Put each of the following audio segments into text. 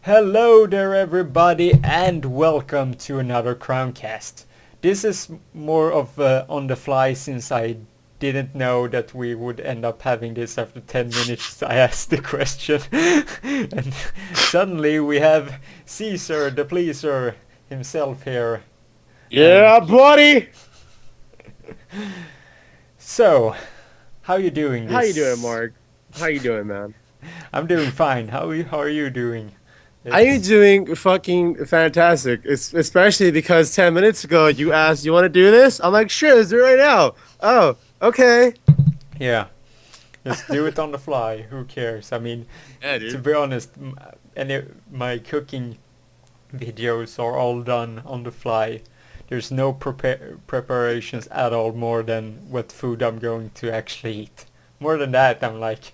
Hello there everybody and welcome to another Crowncast. This is more of on the fly since I didn't know that we would end up having this after 10 minutes I asked the question. And suddenly we have CezrDaPleazr himself here. And Yeah, buddy. so, how are you doing How you doing, this? Mark? How you doing, man? I'm doing fine. How are you doing? I am It's doing fucking fantastic. It's especially because 10 minutes ago you asked, "You want to do this?" I'm like, "Sure, let's do it right now." Oh, okay. yeah. Just do it on the fly. Who cares? I mean, Yeah, to dude. be honest, my cooking videos are all done on the fly. There's no preparations at all more than what food I'm going to actually eat. More than that, I'm like,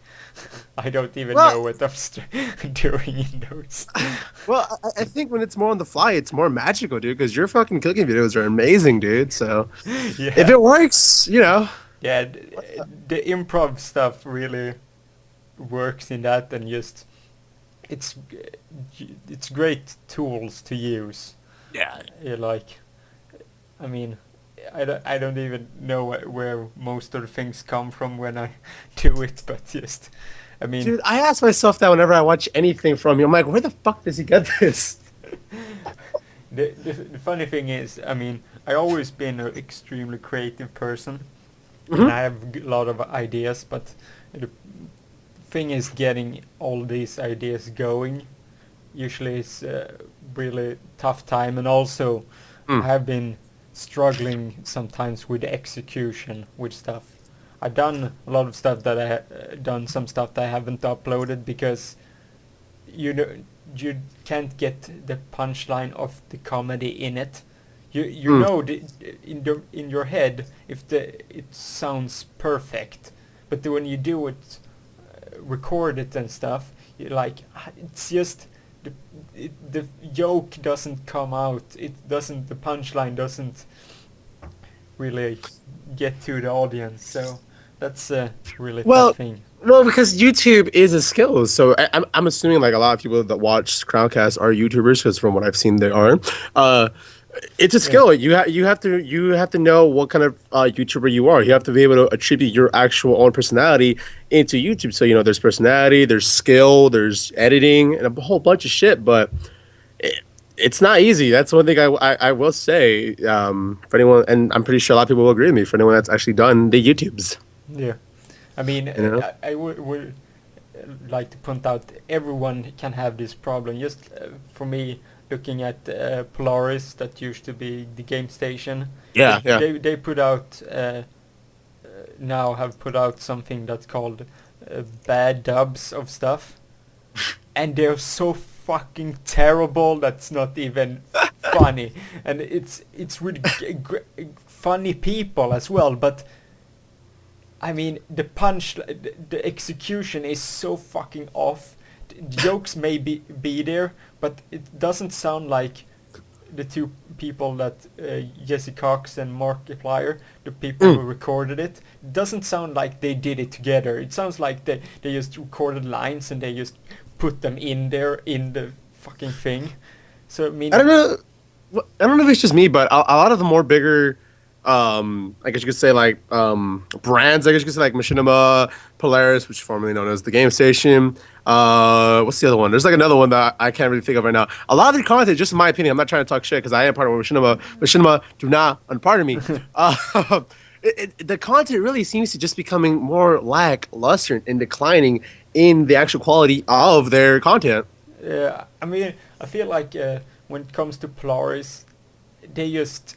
I don't even Well, know what I'm doing in those. I think when it's more on the fly, it's more magical, dude. Because your fucking cooking videos are amazing, dude. So if Yeah, it works, yeah. The improv stuff really works in that, and just it's it's great tools to use. Yeah. Like, I mean, I don't even know where most of the things come from when I do it, but just, I mean, Dude, I ask myself that whenever I watch anything from you. I'm like, where the fuck does he get this? the funny thing is, I mean, I always been an extremely creative person, and Hmm. I have a lot of ideas, but the thing is getting all these ideas going. Usually it's a really tough time, and also I Mm. have been struggling sometimes with execution with stuff. I've done a lot of stuff that done some stuff that I haven't uploaded because you know you can't get the punchline of the comedy in it. You Mm. know in your head if it sounds perfect, but when you do it, record it and stuff, you like it's just the the joke doesn't come out. It doesn't. The punchline doesn't really get to the audience. So that's a really tough Well, thing. because YouTube is a skill. So I'm assuming like a lot of people that watch Crowncast are YouTubers because from what I've seen they are. Uh, it's a Yeah. skill. You have to know what kind of YouTuber you are. You have to be able to attribute your actual own personality into YouTube. So there's personality, there's skill, there's editing, and a whole bunch of shit. But it, it's not easy. That's one thing I will say. For anyone, and I'm pretty sure a lot of people will agree with me. For anyone that's actually done the YouTubes, Yeah. I mean, you know. I would like to point out everyone can have this problem. Just for me, looking at Polaris, that used to be the game station, Yeah, yeah. they put out now have put out something that's called bad dubs of stuff, and they're so fucking terrible that's not even funny, and it's with funny people as well, but I mean, the execution is so fucking off. Jokes may be there, but it doesn't sound like the two people that Jesse Cox and Markiplier, the people who Mm. recorded it, doesn't sound like they did it together. It sounds like they just recorded lines and they just put them in there in the fucking thing. So I I mean, don't know. I don't know if it's just me, but a lot of the more bigger, I guess you could say like brands. I guess you could say like Machinima, Polaris, which is formerly known as the Game Station. What's the other one? There's like another one that I can't really think of right now. A lot of the content, just in my opinion, I'm not trying to talk shit because I am part of Machinima. Machinima, do not unpardon me. The content really seems to just becoming more lackluster and declining in the actual quality of their content. I mean, I feel like when it comes to Polaris, they just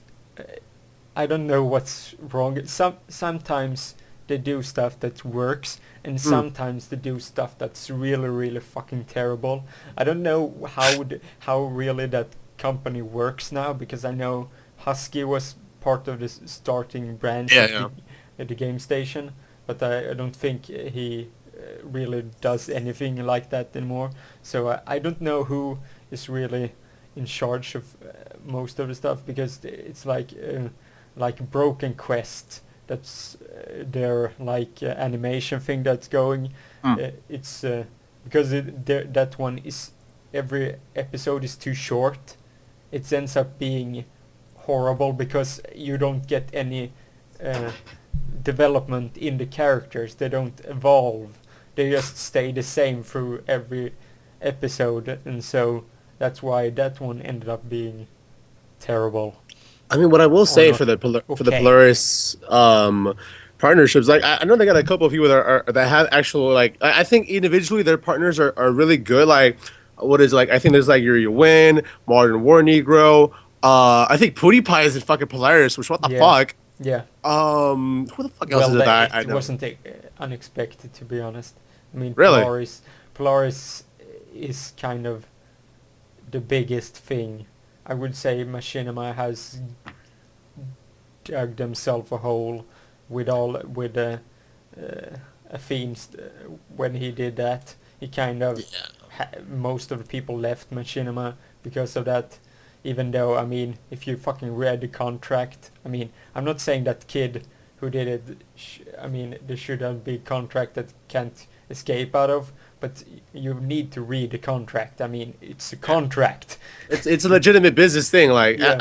I don't know what's wrong. Sometimes they do stuff that works, and Mm. sometimes they do stuff that's really fucking terrible. I don't know how really that company works now, because I know Husky was part of this starting branch Yeah, of yeah. the game station, but I don't think he really does anything like that anymore. So I don't know who is really in charge of most of the stuff, because it's like Broken Quest. That's their like animation thing that's going. Mm. It's because that one is every episode is too short, it ends up being horrible because you don't get any uh, development in the characters. They don't evolve. They just stay the same through every episode, and so that's why that one ended up being terrible. I mean, what I will Or say not for the okay. Polaris partnerships, like I know they got a couple of people that have actual like I think individually their partners are really good. Like what is like I think there's like your Win, Modern War Negro. I think PewDiePie is in fucking Polaris, which what the Yeah, fuck? yeah. Who the fuck else Well, is it that I it know? wasn't unexpected, to be honest. I mean, Really? Polaris is kind of the biggest thing. I would say Machinima has dug themselves a hole with a themes when he did that. He kind of most of the people left Machinima because of that. Even though, I mean, if you fucking read the contract, I mean, I'm not saying that kid who did it. I mean, there should have been contract that can't escape out of. But you need to read the contract. I mean, it's a contract. It's a legitimate business thing. Like Yeah.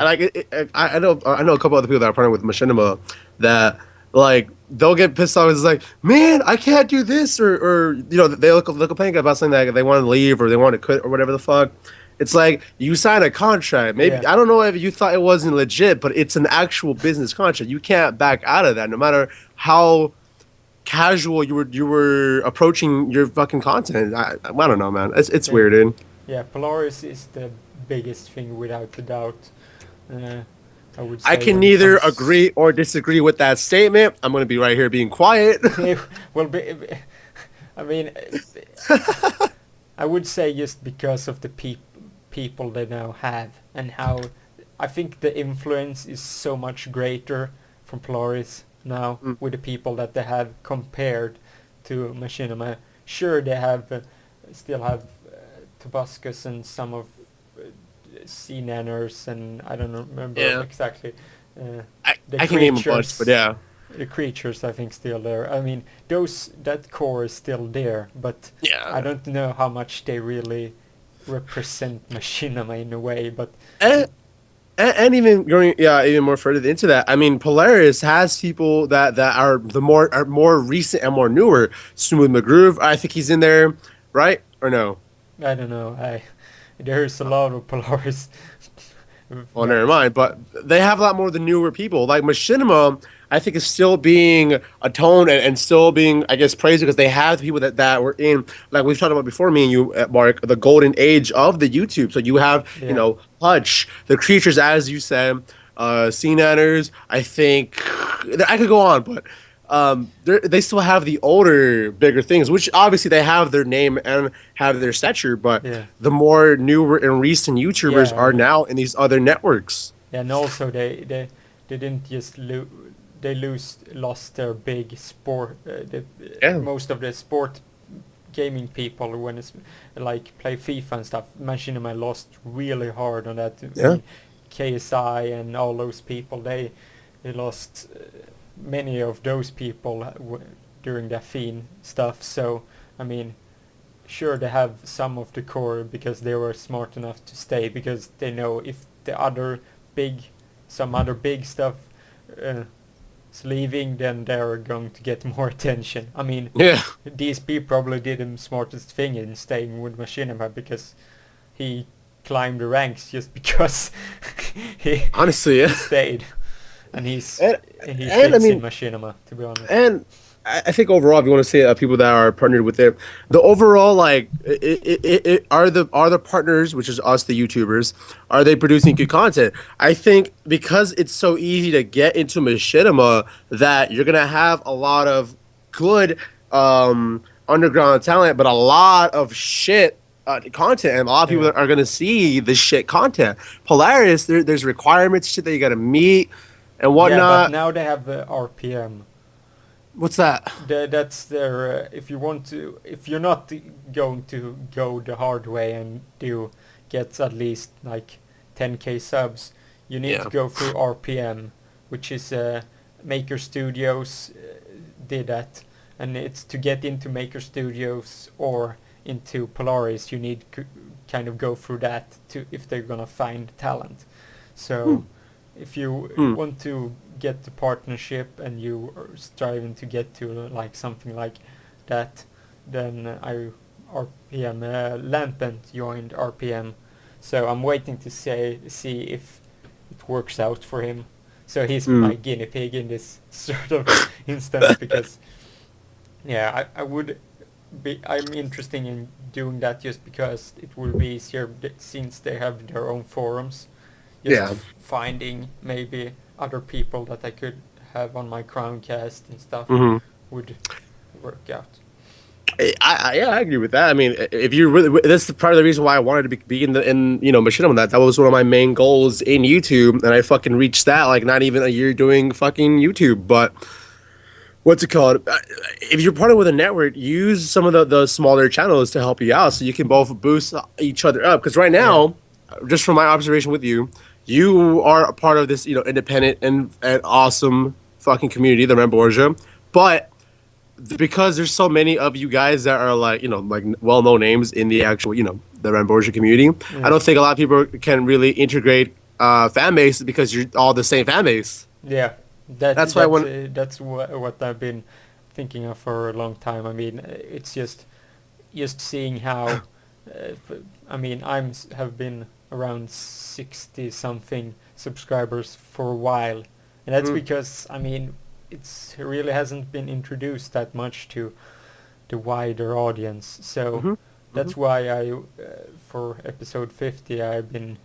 I know a couple other people that are partnering with Machinima that like they'll get pissed off. It's like, man, I can't do this, or you know they look complaining about something that they want to leave or they want to quit or whatever the fuck. It's like you sign a contract. Maybe Yeah. I don't know if you thought it wasn't legit, but it's an actual business contract. You can't back out of that, no matter how casual you were approaching your fucking content. I don't know, man. It's Yeah. weird, dude. Yeah. Polaris is the biggest thing without a doubt. Uh, I would I say can when it neither comes. agree or disagree with that statement. I'm going to be right here being quiet. Well, I mean, I would say just because of the people they now have and how I think the influence is so much greater from Polaris now Mm, with the people that they have compared to Machinima. Sure, they have still have Tobuscus and some of sea nanners and I don't remember yeah, exactly uh, the I can name a bunch, but creatures. yeah, The creatures, I think, still there. I mean, those that core is still there, but I yeah. don't know how much they really represent Machinima in a way. But And, and even going, yeah, even more further into that. I mean, Polaris has people that are more recent and more newer. Smooth McGroove, I think he's in there, right or no? I don't know. I there's a lot of Polaris Oh, never that mind. But they have a lot more of the newer people. Like Machinima, I think is still being atoned and still being, I guess, praised because they have the people that were in, like we've talked about before, me and you, Mark, the golden age of the YouTube. So you have, you yeah. know, Hutch, the creatures, as you said, Sea Nanners. I think I could go on, but they still have the older, bigger things, which obviously they have their name and have their stature, but Yeah. the more newer and recent YouTubers Yeah, are yeah. now in these other networks. And also they didn't just they lost their big sport Yeah, most of the sport gaming people when it's like play FIFA and stuff. Machinima lost really hard on that. I yeah. mean, KSI and all those people they lost many of those people during the Fiend stuff. So I mean, sure they have some of the core because they were smart enough to stay because they know if the other big some other big stuff uh, is leaving, then they're going to get more attention. I mean, Yeah, DSP probably did the smartest thing in staying with Machinima because he climbed the ranks just because he honestly, yeah. he stayed and And, he and I fits in mean, Machinima, to be honest. and I think overall, if you want to say people that are partnered with it, the overall like are the partners, which is us, the YouTubers, are they producing good content? I think because it's so easy to get into Machinima that you're gonna have a lot of good underground talent, but a lot of shit content, and a lot of people Yeah. that are gonna see the shit content. Polaris, there's requirements, shit that you gotta meet and Yeah, but whatnot. now they have RPM. What's that? That's their. If you want to, if you're not going to go the hard way and do get at least like 10k subs, you need to Yeah. go through RPM, which is Maker Studios did that, and it's to get into Maker Studios or into Polaris, you need kind of go through that to if they're gonna find talent. So if you want to get the partnership and you are striving to get to like something like that, then RPM Lampent joined RPM, so I'm waiting to see if it works out for him. So he's my guinea pig in this sort of instance because I'm interested in doing that just because it will be easier since they have their own forums. Just finding maybe other people that I could have on my Crowncast and stuff would work out. I agree with that. I mean, if you really, that's part of the reason why I wanted to be in Machinima. That was one of my main goals in YouTube, and I fucking reached that like not even a year doing fucking YouTube. But what's it called? If you're partnered with a network, use some of the smaller channels to help you out, so you can both boost each other up. Because right now, just from my observation with you, you are a part of this independent and awesome fucking community, the Ramborgia, but because there's so many of you guys that are like well-known names in the actual the Ramborgia community, I don't think a lot of people can really integrate fan base because you're all the same fan base. Yeah, that's what I've been thinking of for a long time. I mean, it's just seeing how have been around 60 something subscribers for a while, and that's because it's really hasn't been introduced that much to the wider audience. So that's why I for episode 50 I've been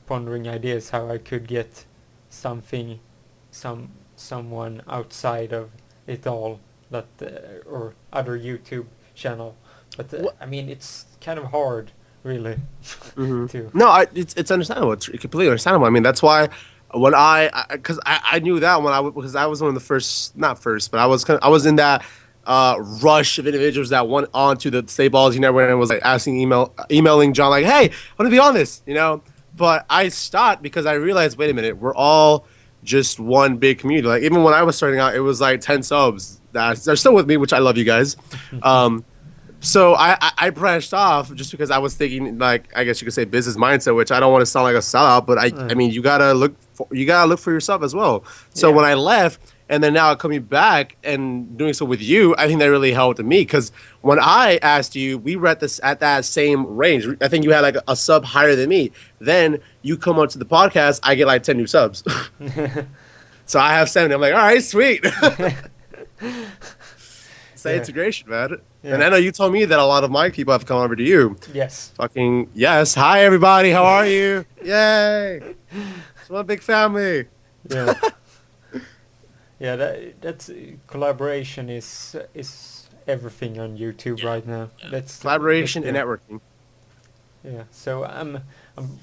pondering ideas how I could get someone outside of it all that or other YouTube channel, but it's kind of hard really to. No, it's understandable. It's completely understandable. I mean, that's why when because I knew that because I was one of the first, not first, but I was in that rush of individuals that went onto the Stay Ballsy network and was like emailing John like, hey, I want to be on this, But I stopped because I realized, wait a minute, we're all just one big community. Like even when I was starting out, it was like 10 subs that are still with me, which I love you guys. So I branched off just because I was thinking, like, I guess you could say business mindset, which I don't want to sound like a sellout, but I mean you gotta look for yourself as well. So when I left and then now coming back and doing so with you, I think that really helped me because when I asked you, we were at that same range. I think you had like a sub higher than me. Then you come onto the podcast, I get like 10 new subs. So I have 70. I'm like, all right, sweet. Integration, man. Yeah. And I know you told me that a lot of my people have come over to you. Yes. Fucking yes. Hi, everybody. How are you? Yay. It's one big family. Yeah. Yeah, that's collaboration is everything on YouTube right now. That's collaboration and networking. Yeah. So I'm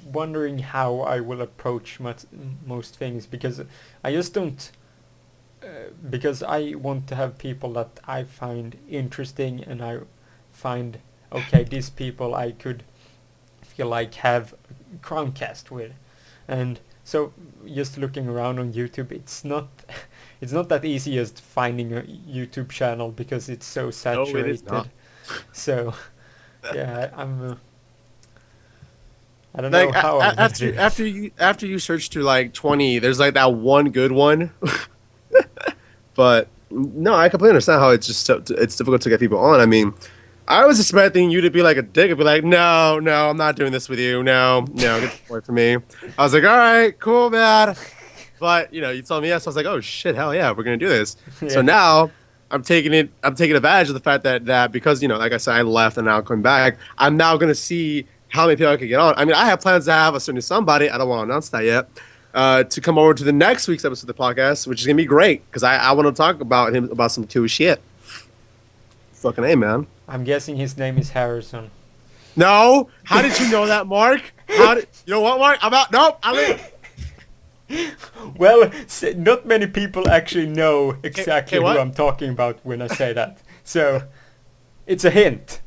wondering how I will approach most things because I just don't. Because I want to have people that I find interesting and I find, okay, these people I could feel like have Crowncast with. And so just looking around on YouTube, it's not that easy just finding a YouTube channel because it's so saturated. No, it is not. So, yeah, I don't know how after you search through like 20, there's like that one good one. But no, I completely understand how it's difficult to get people on. I mean, I was expecting you to be like a dick and be like, no, I'm not doing this with you. No, get away from me. I was like, all right, cool, man. But you told me yes. I was like, oh shit, hell yeah, we're gonna do this. Yeah. So now I'm taking advantage of the fact that because like I said, I left and now I'm coming back. I'm now gonna see how many people I can get on. I mean, I have plans to have a certain somebody. I don't want to announce that yet. To come over to the next week's episode of the podcast, which is gonna be great because I want to talk about him about some cool shit. Fucking A, man. I'm guessing his name is Harrison. No, how did you know that, Mark? You know what, Mark? I'm out. Nope, I'm in. Well, not many people actually know exactly who I'm talking about when I say that, so it's a hint.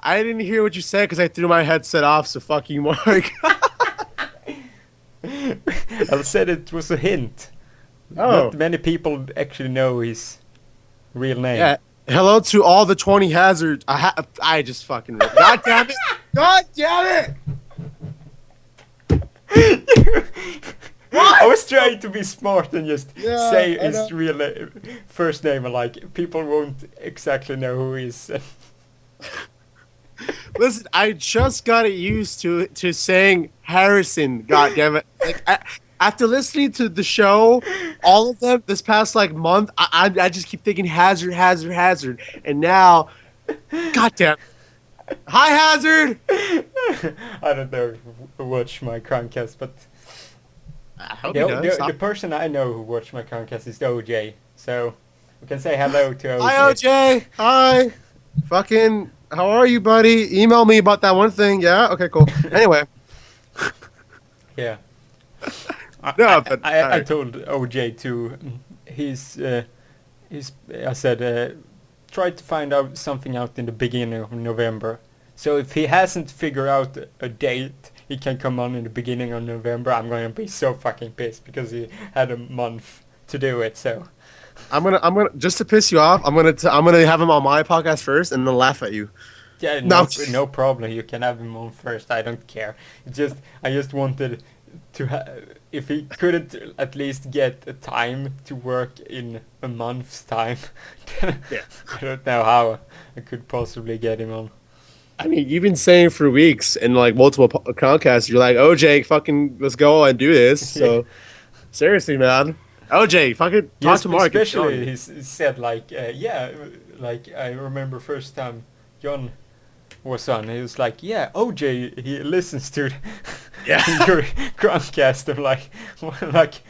I didn't hear what you said because I threw my headset off. So fuck you, Mark. I said it was a hint. Oh. Not many people actually know his real name. Yeah, Hello to all the 20 hazards. I just fucking. God damn it! God damn it! I What? was trying to be smart and just Yeah, say I know. his real first name, and like people won't exactly know who he is. Listen, I just got used to saying Harrison. God damn it! After listening to the show, all of them this past like month, I just keep thinking Hazard, Hazard, Hazard, and now, God damn, hi Hazard. I don't know who watch my Crowncast, but I hope he does. the person I know who watched my Crowncast is OJ. So we can say hello to Hi OJ. OJ. Hi. Fucking. How are you, buddy? Email me about that one thing. Yeah. Okay. Cool. Anyway. Yeah. No, but all I right. told OJ to he's I said try to find out something out in the beginning of November. So if he hasn't figured out a date he can come on in the beginning of November, I'm going to be so fucking pissed because he had a month to do it. So I'm gonna just to piss you off. I'm gonna have him on my podcast first, and then laugh at you. yeah, No. no problem. You can have him on first. I don't care. I just wanted to if he couldn't at least get a time to work in a month's time, then Yeah. I don't know how I could possibly get him on. I mean, you've been saying for weeks and like multiple podcasts, you're like, OJ, fucking, let's go and do this. Yeah. So seriously, man, OJ, fucking talk Yes, to Mark. It's especially John. he said like, yeah, like I remember first time John was on. He was like, yeah, OJ, he listens to Yeah. your Crowncast. I'm like, like,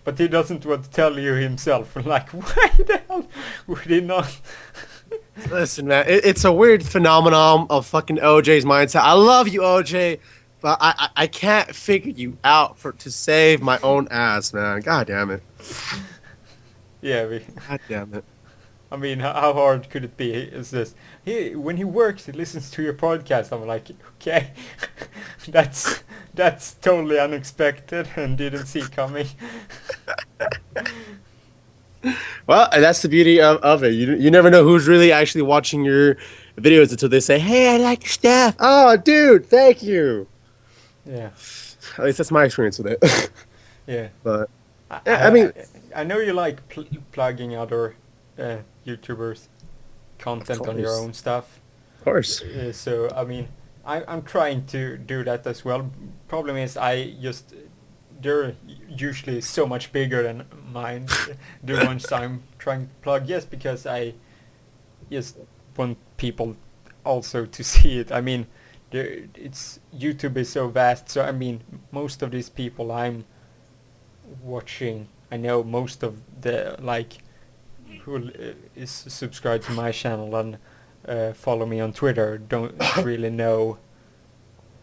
but he doesn't want to tell you himself. I'm like, why the hell would he not? Listen, man, it's a weird phenomenon of fucking OJ's mindset. I love you, OJ, but I can't figure you out to save my own ass, man. God damn it. Yeah, God damn it. I mean, how hard could it be? Is this when he works, he listens to your podcast. I'm like, okay, that's totally unexpected and didn't see coming. Well, and that's the beauty of it. You never know who's really actually watching your videos until they say, "Hey, I like your stuff." Oh, dude, thank you. Yeah, At least that's my experience with it. yeah. But I yeah, I mean, I know you like plugging other YouTubers' content on your course. own stuff. Of course. So I mean, I'm trying to do that as well. Problem is, I just they're usually so much bigger than mine. The ones I'm trying to plug, yes, because I just want people also to see it. I mean, it's YouTube is so vast. So I mean, most of these people I'm watching, I know most of the like who is subscribed to my channel and follow me on Twitter don't really know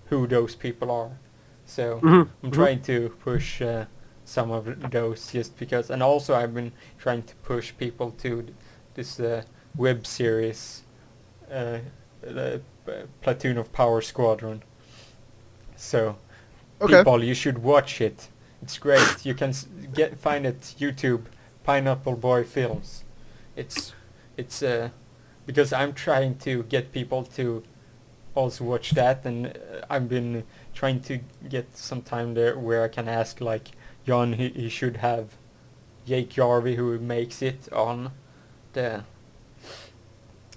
who those people are. So I'm Mm-hmm. trying to push some of those just because, and also I've been trying to push people to this web series, uh, Platoon of Power Squadron. So Okay. people, you should watch it. It's great. You can find it YouTube, Pineapple Boy Films. It's it's because I'm trying to get people to also watch that, and I've been trying to get some time there where I can ask like John. He should have Jake Jarvie who makes it on the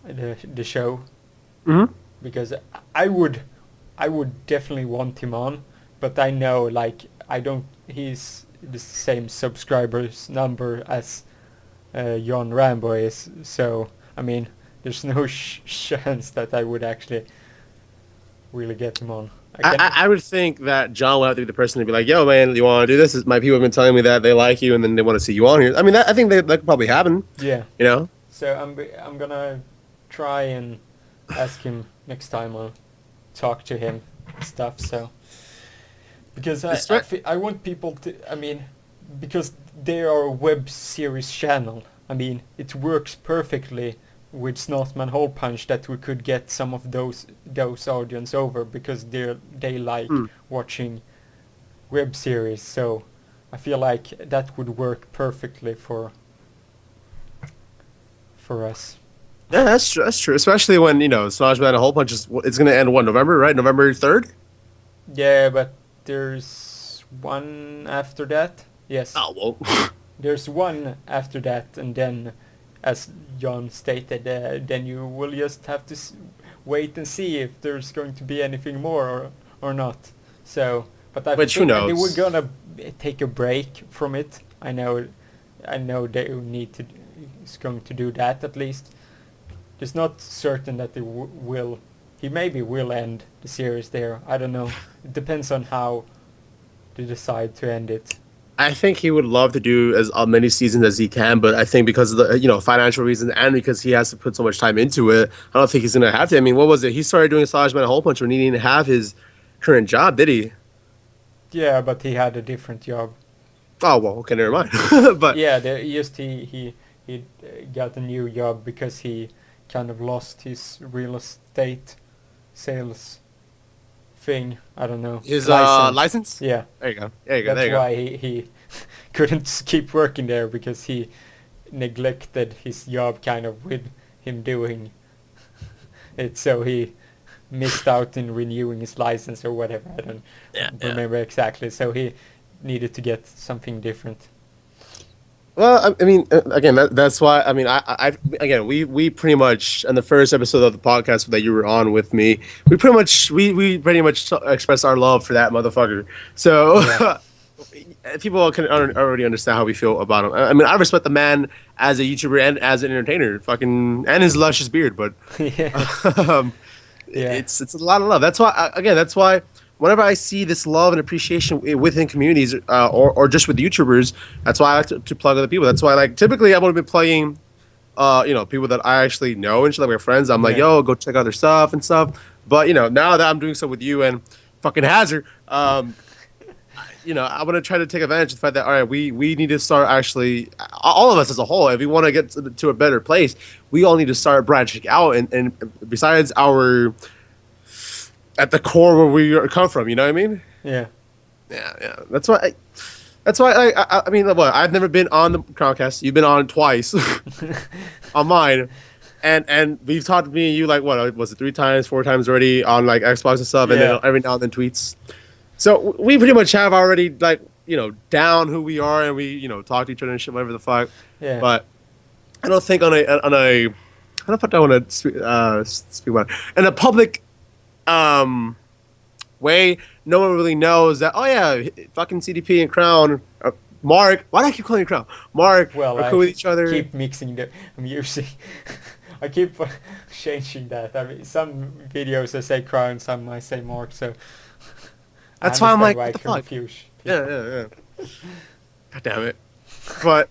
the show Mm-hmm. because I would definitely want him on, but I know like I don't. He's the same subscribers number as John Rambo is, so I mean, there's no chance that I would actually really get him on. I would think that John would have to be the person to be like, "Yo, man, you want to do this? My people have been telling me that they like you, and then they want to see you on here." I mean, I think that could probably happen. Yeah. You know? So I'm gonna try and ask him next time I'll talk to him and stuff. So because I want people to. I mean, because they are a web series channel. I mean, it works perfectly with Snotman Hole Punch that we could get some of those audience over because they like Mm. watching web series. So I feel like that would work perfectly for us. Yeah, that's true. That's true. Especially when Smash Man a Hole Punch it's gonna end what, November, right? November 3rd. Yeah, but there's one after that. Yes, Oh well. there's one after that, and then, as John stated, then you will just have to wait and see if there's going to be anything more or not. So, but I Which who think they were knows? gonna take a break from it. I know they need to is going to do that at least. It's not certain that they will. He maybe will end the series there. I don't know. It depends on how they decide to end it. I think he would love to do as many seasons as he can, but I think because of the financial reasons and because he has to put so much time into it, I don't think he's gonna have to. I mean, what was it? He started doing Slash Man a Hole Punch when he didn't have his current job, did he? Yeah, but he had a different job. Oh well, okay, never mind. But Yeah, just he got a new job because he kind of lost his real estate sales thing. I don't know, his license. license. Yeah, There you go. There you go. that's There you go. why he couldn't keep working there because he neglected his job kind of with him doing it. So he missed out in renewing his license or whatever. I don't Yeah, yeah. remember exactly. So he needed to get something different. Well, I mean, again, that's why. I mean, again, we pretty much in the first episode of the podcast that you were on with me, we pretty much expressed our love for that motherfucker. Yeah. So people can already understand how we feel about him. I mean, I respect the man as a YouTuber and as an entertainer, fucking, and his luscious beard, but Yeah. um, Yeah. it's a lot of love. That's why, again, that's why whenever I see this love and appreciation within communities or just with YouTubers, that's why I like to plug other people. That's why, like, typically I would have been plugging, people that I actually know and shit, like my friends. I'm like, Yeah. yo, go check out their stuff and stuff. But now that I'm doing stuff with you and fucking Hazard, I'm gonna try to take advantage of the fact that all right, we need to start actually, all of us as a whole, if we want to get to a better place, we all need to start branching out and besides our at the core where we come from. You know what I mean? Yeah. Yeah, yeah. That's why I mean, what? I've never been on the Crowncast. You've been on twice on mine, and we've talked to me and you like what was it 3 times, 4 times already on like Xbox and stuff, and Yeah. then every now and then tweets. So we pretty much have already like down who we are, and we talk to each other and shit, whatever the fuck. Yeah. But I don't think on a I don't think I want to speak about it. In a public way. No one really knows that. Oh yeah, fucking CDP and Crown, Mark. Why do I keep calling you Crown? Mark Well, are cool with each other. keep mixing them. I'm using. I keep changing that. I mean, some videos I say Crown, some I say Mark. So That's I why I'm understand like, why what it the fuck? confuse Yeah, people. yeah, yeah. God damn it. But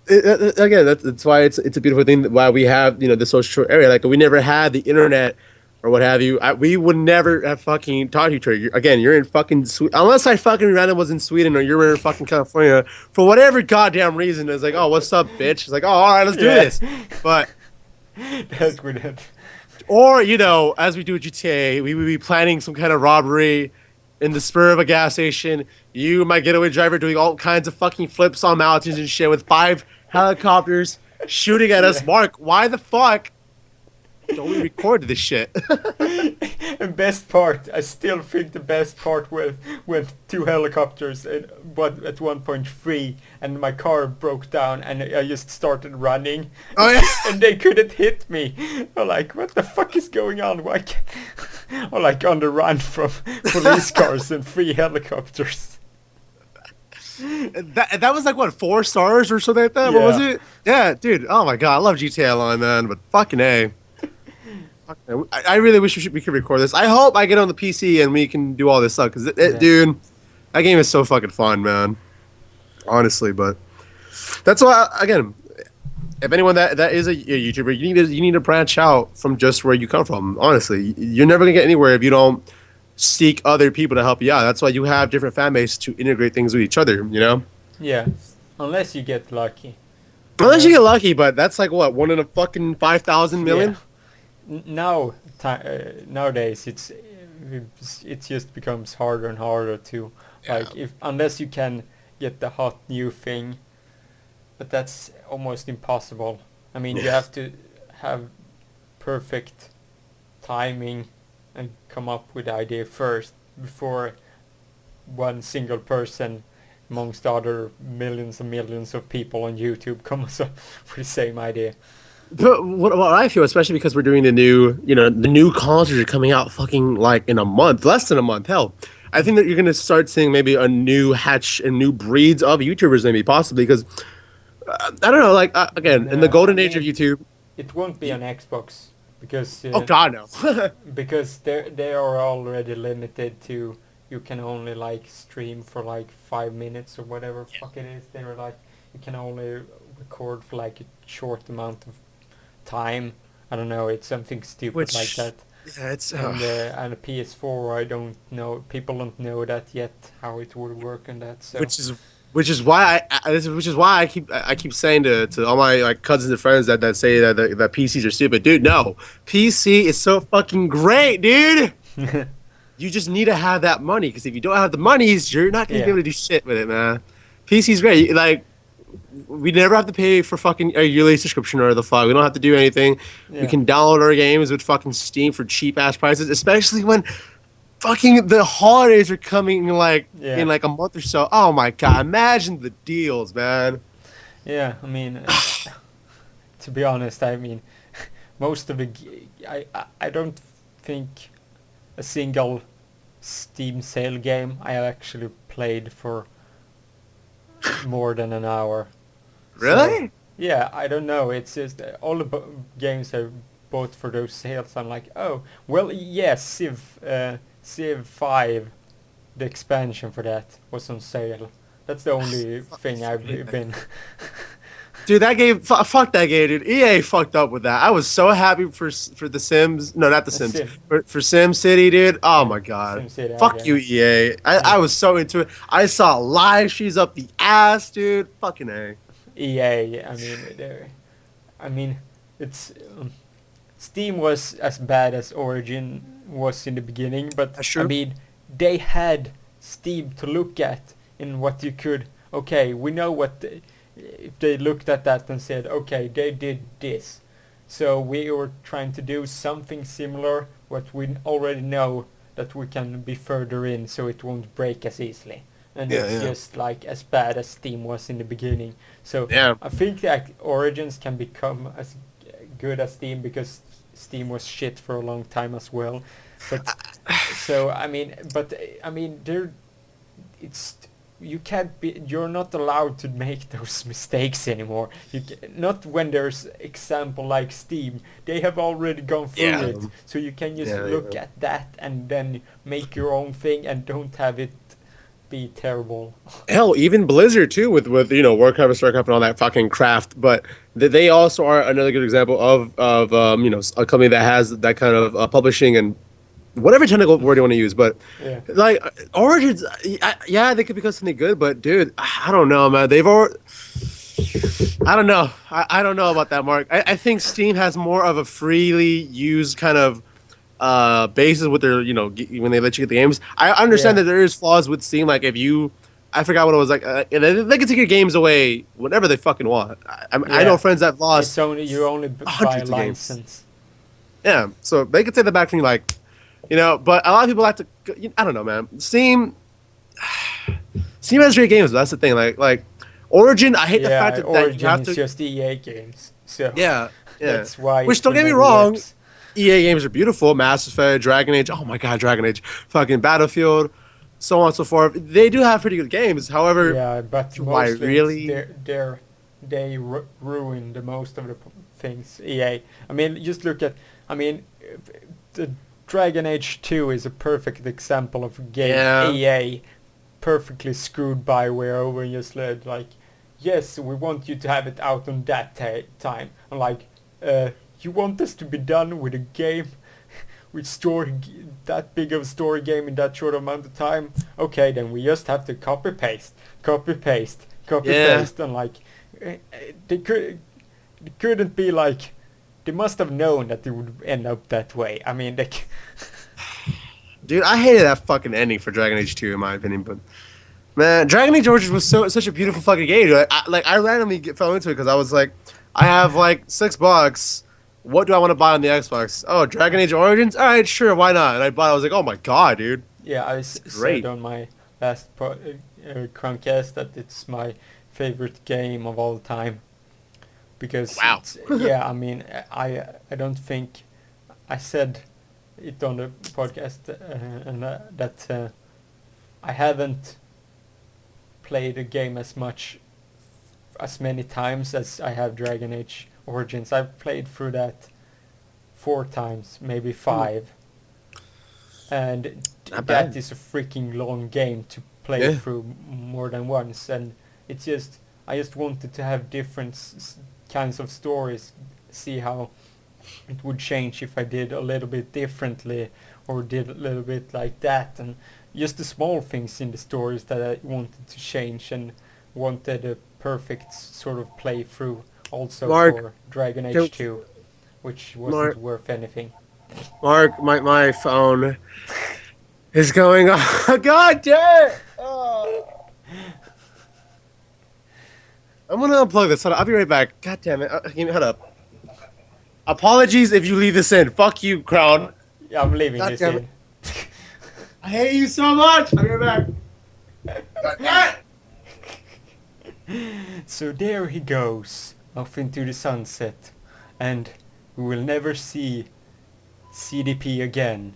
again, that's why it's a beautiful thing. Why we have the social area. Like we never had the internet or what have you. We would never have fucking talked to each other. Again, you're in fucking unless I fucking random was in Sweden or you're in fucking California for whatever goddamn reason. It's like, oh, what's up, bitch? It's like, oh, all right, let's do Yeah. this. But That would have. or as we do with GTA, we would be planning some kind of robbery in the spur of a gas station. You, my getaway driver, doing all kinds of fucking flips on mountains and shit with 5 helicopters shooting at us. Yeah. Mark, why the fuck don't we record this shit? And best part, I still think the best part was when 2 helicopters and but at 1.3 and my car broke down and I just started running. Oh, yeah. And they couldn't hit me. I'm like, what the fuck is going on? Why can't... I'm like on the run from police cars and 3 helicopters. That was like what, 4 stars or something like that? What was Yeah. it? Yeah, dude. Oh my god, I love GTA Online, man. But fucking A. I really wish we could record this. I hope I get on the PC and we can do all this stuff because, Yeah. dude, that game is so fucking fun, man. Honestly, but that's why again, if anyone that is a YouTuber, you need to branch out from just where you come from. Honestly, you're never gonna get anywhere if you don't seek other people to help you out. That's why you have different fan bases to integrate things with each other. Yeah. Unless you get lucky. Unless you get lucky, but that's like what, 1 in a fucking 5,000 million. Yeah. Nowadays it just becomes harder and harder to like unless you can get the hot new thing, but that's almost impossible. I mean, you have to have perfect timing and come up with the idea first before one single person amongst other millions and millions of people on YouTube comes up with the same idea. But what I feel, especially because we're doing the new, the new consoles are coming out fucking like in a month, less than a month, hell. I think that you're gonna start seeing maybe a new hatch and new breeds of YouTubers, maybe possibly because I don't know, like again, in the No, I golden age of mean, YouTube. it won't be on Xbox because Oh God, no. because they are already limited to you can only like stream for like 5 minutes or whatever fuck it is. They're like you can only record for like a short amount of time. I don't know. It's something stupid like that. Yeah, it's And a PS4, I don't know. People don't know that yet how it would work and that. So which is why I keep saying to all my like cousins and friends that say that PCs are stupid, dude. No, PC is so fucking great, dude. You just need to have that money because if you don't have the monies, you're not gonna be able to do shit with it, man. PC's great. Like we never have to pay for fucking a yearly subscription or the fuck. We don't have to do anything. We can download our games with fucking Steam for cheap ass prices, especially when fucking the holidays are coming like in like a month or so. Oh my God, imagine the deals, man. Yeah, I mean, to be honest, I mean, most of the I don't think a single Steam sale game I actually played for more than an hour. Really? So, yeah, I don't know. It's just all the games I bought for those sales. I'm like, oh, well, yes, Civ 5, the expansion for that was on sale. That's the only thing I've been. Dude, that game, fuck that game, dude. EA fucked up with that. I was so happy for the Sims. No, not the Sims. For Sim City, dude. Oh my God. SimCity, Fuck you, EA. I was so into it. I saw live streams up the ass, dude. Fucking A. EA, I mean, it's Steam was as bad as Origin was in the beginning, but That's true. I mean, they had Steam to look at in what you could. Okay, we know what. If they looked at that and said, okay, they did this, so we were trying to do something similar, what we already know that we can be further in, so it won't break as easily. And it's just like as bad as Steam was in the beginning. So I think that Origins can become as good as Steam because Steam was shit for a long time as well. But so I mean, it's. You're not allowed to make those mistakes anymore. Not when there's example like Steam. They have already gone through it, so you can just look at that and then make your own thing and don't have it be terrible. Hell, even Blizzard too, with Warcraft and Starcraft and all that fucking craft. But they also are another good example of a company that has that kind of publishing and whatever technical word you want to use, but like Origins, they could become something good, but dude, I don't know, man. I don't know. I don't know about that, Mark. I think Steam has more of a freely used kind of basis with their, when they let you get the games. I understand that there is flaws with Steam, like I forgot what it was like. They can take your games away whenever they fucking want. I know friends that lost. You only buy a license. Yeah, so they could take that back from you, like. But a lot of people like to. I don't know, man. Steam has great games. But that's the thing. Like Origin, I hate the fact that Origin you have is to. just EA games. So Yeah. that's why. Which don't get me wrong, EA games are beautiful. Mass Effect, Dragon Age. Oh my God, Dragon Age. Fucking Battlefield, so on and so forth. They do have pretty good games. However, but mostly they ruin the most of the things. EA. I mean, just look at. The Dragon Age 2 is a perfect example of a game EA perfectly screwed by where over just like, yes, we want you to have it out on that time. I'm like, you want this to be done with a game with that big of a story game in that short amount of time? Okay, then we just have to copy paste, and like, they couldn't be like. They must have known that it would end up that way. I mean, dude, I hated that fucking ending for Dragon Age 2, in my opinion. But man, Dragon Age Origins was such a beautiful fucking game. I randomly fell into it because I was like, I have like $6. what do I want to buy on the Xbox? Oh, Dragon Age Origins. All right, sure, why not? And I bought. I was like, oh my god, dude, Yeah, I it's said great. on my last Crowncast that it's my favorite game of all time because Wow. it's yeah. I mean, I don't think I said it on the podcast and that I haven't played a game as many times as I have Dragon Age Origins. I've played through that 4 times, maybe Hmm, 5, and not that bad. is a freaking long game to play Yeah. through more than once. And it's just I just wanted to have different kinds of stories, see how it would change if I did a little bit differently or did a little bit like that, and just the small things in the stories that I wanted to change and wanted a perfect sort of playthrough also Mark, for Dragon can, Age 2, which wasn't Mark, worth anything. Mark, my phone is going off. God damn it! Oh. I'm gonna unplug this. Hold on, I'll be right back. God damn it! Give me, hold up. Apologies if you leave this in. Fuck you, Crown. Yeah, I'm leaving God this damn it! in. I hate you so much. I'll be right back. God damn it! So there he goes, off into the sunset, and we will never see CDP again,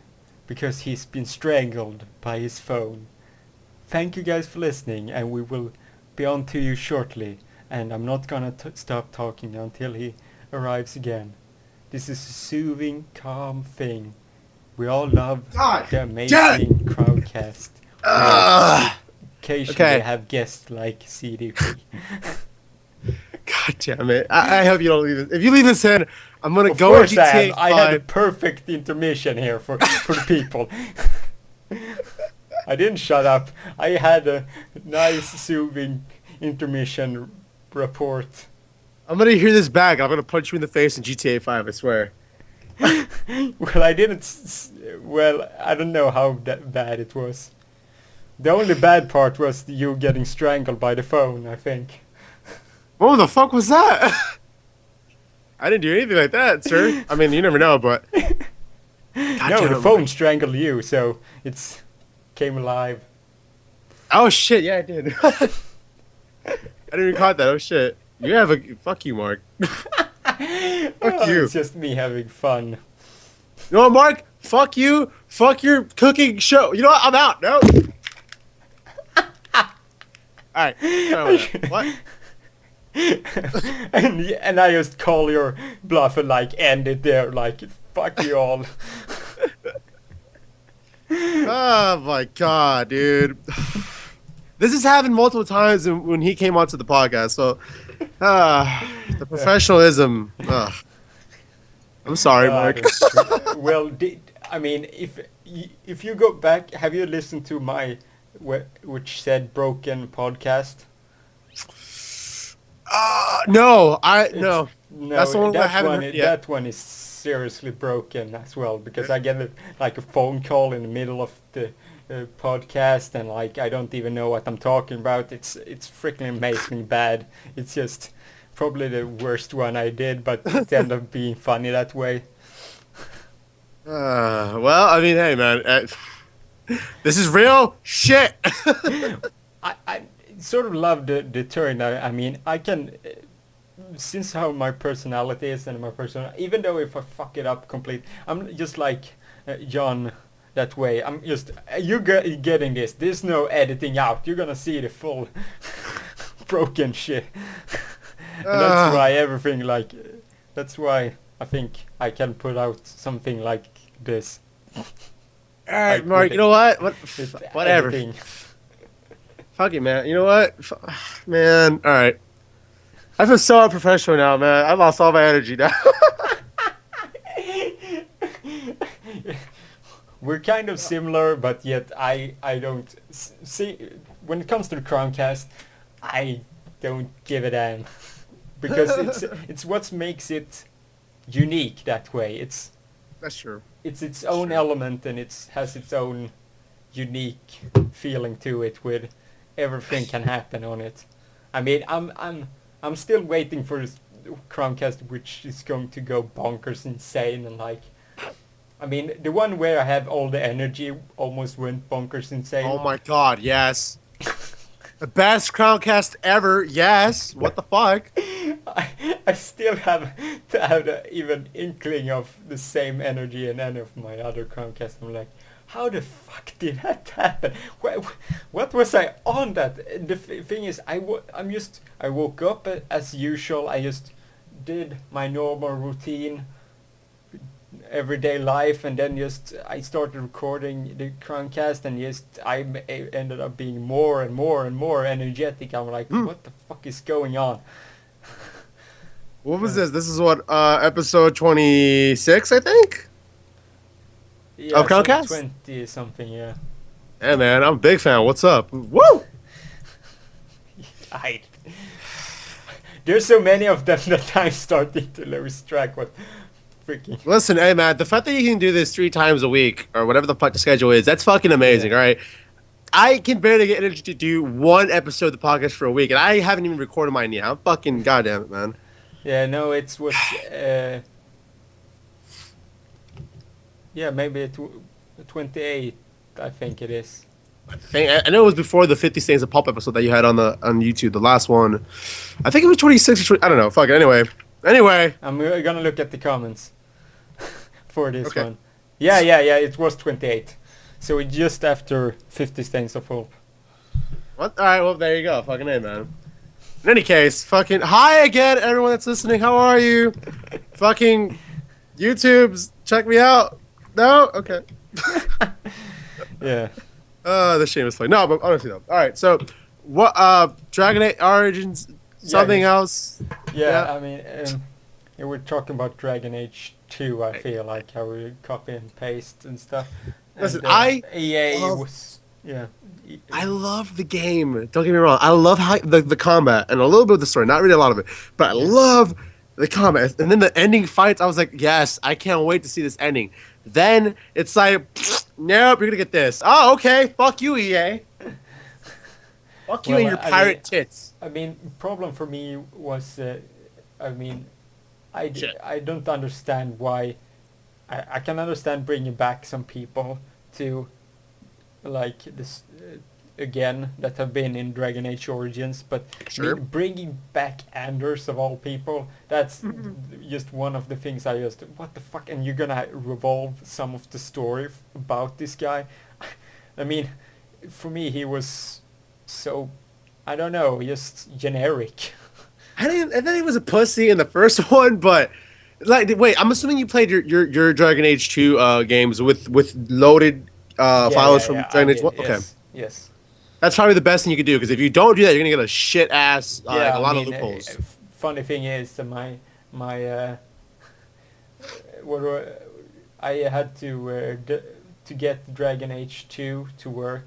because he's been strangled by his phone. Thank you guys for listening, and we will be on to you shortly, and I'm not gonna stop talking until he arrives again. This is a soothing, calm thing. We all love God the damn it! amazing Crowncast, where we Ugh. occasionally Okay. have guests like CDP. God damn it! I hope you don't leave it. If you leave this in, I'm gonna Of go to course I have. GTA I had a 5. perfect intermission here for the people. I didn't shut up. I had a nice soothing intermission report. I'm gonna hear this back. I'm gonna punch you in the face in GTA 5. I swear. Well, I didn't. Well, I don't know how that bad it was. The only bad part was you getting strangled by the phone, I think. What the fuck was that? I didn't do anything like that, sir. I mean, you never know, but God No, damn the it, phone Mark. strangled you, so it's came alive. Oh shit! Yeah, I did. I didn't even caught that. Oh shit! You have a fuck you, Mark. Fuck Well, you. it's just me having fun. You know what, Mark? Fuck you. Fuck your cooking show. You know what? I'm out. No. All right. Sorry about that. What? And I just call your bluff and like end it there, like fuck you all. Oh my god, dude. This has happened multiple times when he came onto the podcast. So, the professionalism. I'm sorry, Mark. That's true. Well, I mean, if you go back, have you listened to my which said broken podcast? No, I It's no. That's the no, one I that haven't one heard yet. that one is seriously broken as well because I get like a phone call in the middle of the podcast and like I don't even know what I'm talking about. It's freaking amazingly bad. It's just probably the worst one I did, but it ended up being funny that way. Well, I mean, hey, man, this is real shit. I sort of love the turn. I mean, I can, since how my personality is and my person, even though if I fuck it up complete, I'm just like John that way. I'm just, getting this. There's no editing out. You're gonna see the full broken shit. And that's why everything like, that's why I think I can put out something like this. All right, Like Mark. with You know what? with Whatever. editing. Fuck it, man. You know what? Man. All right. I feel so unprofessional now, man. I lost all my energy now. We're kind of similar, but yet I don't see when it comes to the Crowncast, I don't give a damn because it's what makes it unique that way. That's true. It's its own Sure. element and it has its own unique feeling to it with everything can happen on it. I mean, I'm still waiting for Crowncast which is going to go bonkers insane and like, I mean, the one where I have all the energy almost went bonkers Oh insane. my god, yes. The best Crowncast ever, yes. What the fuck? I still have to have even inkling of the same energy in any of my other Chromecast. I'm like, how the fuck did that happen? What was I on that? The thing is, I woke up as usual. I just did my normal routine, everyday life, and then just I started recording the Chromecast, and just ended up being more and more and more energetic. I'm like, what the fuck is going on? What was this? This is what, episode 26, I think? Yeah, Of Crowncast? 20 something, yeah. Hey man, I'm a big fan. What's up? Woo! There's so many of them that I'm starting to lose track what freaking... Listen, hey man, the fact that you can do this 3 times a week, or whatever the fuck the schedule is, that's fucking amazing, Yeah. alright? I can barely get energy to do one episode of the podcast for a week, and I haven't even recorded mine yet. I'm fucking goddamn it, man. Yeah, no, it was... yeah, maybe 28, I think it is. I know it was before the 50 Stains of Pulp episode that you had on YouTube, the last one. I think it was 26 or 20, I don't know. Fuck it. Anyway. I'm gonna look at the comments for this Okay. one. Yeah, it was 28. So it's just after 50 Stains of Hope. What? All right. Well, there you go. Fucking A, man. In any case, fucking hi again, everyone that's listening. How are you? Fucking YouTubes, check me out. No? Okay. Yeah. The shameless play. No, but honestly though. All right. So, what? Dragon Age Origins. Something else. Yeah, I mean, yeah, we're talking about Dragon Age 2, I feel like, how we copy and paste and stuff. Listen, and, EA love- was... Yeah. I love the game. Don't get me wrong. I love how the combat and a little bit of the story. Not really a lot of it, but I love the combat. And then the ending fights. I was like, yes, I can't wait to see this ending. Then it's like, nope, you're gonna get this. Oh, okay. Fuck you, EA. Fuck you Well, and your I pirate mean- tits. I mean, problem for me was, I mean, Shit. I don't understand why. I can understand bringing back some people to, like, this, again, that have been in Dragon Age Origins, but Sure. bringing back Anders of all people, that's just one of the things I just, what the fuck, and you're gonna revolve some of the story about this guy? I mean, for me, he was so, I don't know, just generic. And then he was a pussy in the first one, but like, wait, I'm assuming you played your Dragon Age 2 games with loaded files from Dragon Age 1. Okay, Yes. that's probably the best thing you could do because if you don't do that, you're gonna get a shit ass like, a lot of loopholes. Funny thing is that my I had to get Dragon Age 2 to work.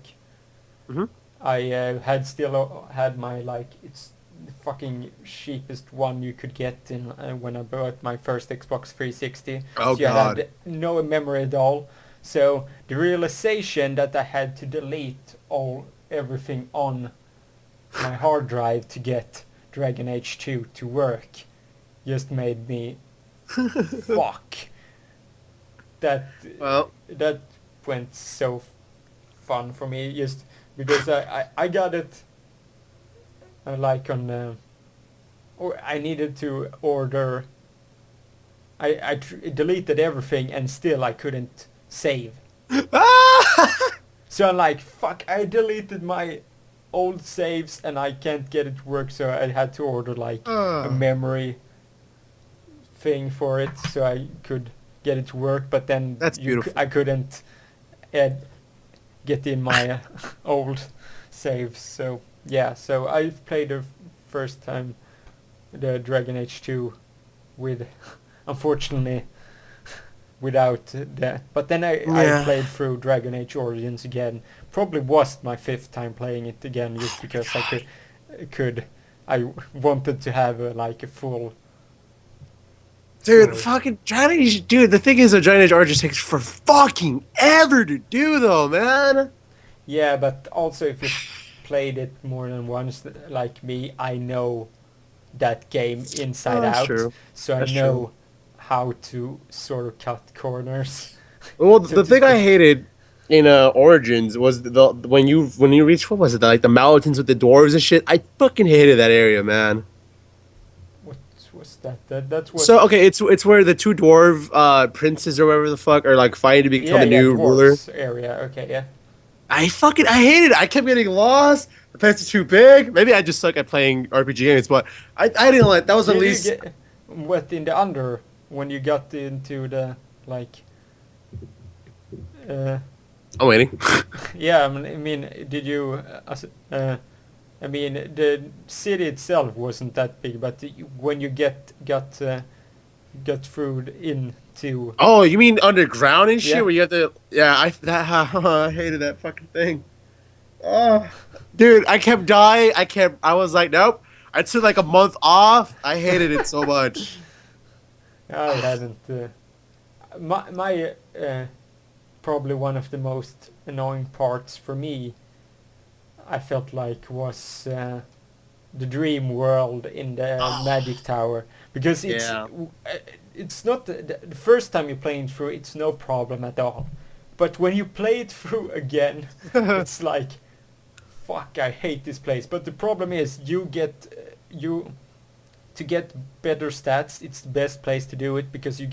Mhm. I had still had my, like, it's the fucking cheapest one you could get in when I bought my first Xbox 360. Oh, so I God. had no memory at all. So the realization that I had to delete everything on my hard drive to get Dragon Age 2 to work just made me fuck. Well, That went so fun for me just because I got it like on or I needed to order. I deleted everything and still I couldn't save. So I'm like, fuck, I deleted my old saves and I can't get it to work, so I had to order like a memory thing for it so I could get it to work, but then That's beautiful. I couldn't get in my old saves. So yeah, so I've played the first time the Dragon Age 2 with, unfortunately, without that. But then I played through Dragon Age Origins again. Probably was my 5th time playing it again, just because I wanted to have like a full. dude, fucking Dragon Age, dude. The thing is, that Dragon Age Origins takes for fucking ever to do, though, man. Yeah, but also if you played it more than once, like me, I know that game inside That's out, true. so I That's know true. how to sort of cut corners. Well, So the to thing I speak. hated in Origins was the when you reach, what was it, like the mountains with the dwarves and shit. I fucking hated that area, man. What was that? That was. So okay, it's where the two dwarf princes or whatever the fuck are like fighting to become Yeah, the yeah, new ruler. dwarves area. Okay, yeah. I hated it. I kept getting lost. The place is too big. Maybe I just suck at playing RPG games, but I didn't like that was at Did you least. get wet in the under when you got into the like? Uh, I'm waiting. yeah, I mean, did you? I mean, the city itself wasn't that big, but when you got through into. Oh, you mean underground and shit Yeah. where you have to? Yeah, I hated that fucking thing. Oh, dude, I kept dying. I was like, nope. I took like a month off. I hated it so much. I hadn't. My probably one of the most annoying parts for me, I felt like, was the dream world in the Oh, magic tower, because yeah. it's not the first time you're playing through, it's no problem at all, but when you play it through again, it's like, fuck, I hate this place. But the problem is you get you to get better stats, it's the best place to do it, because you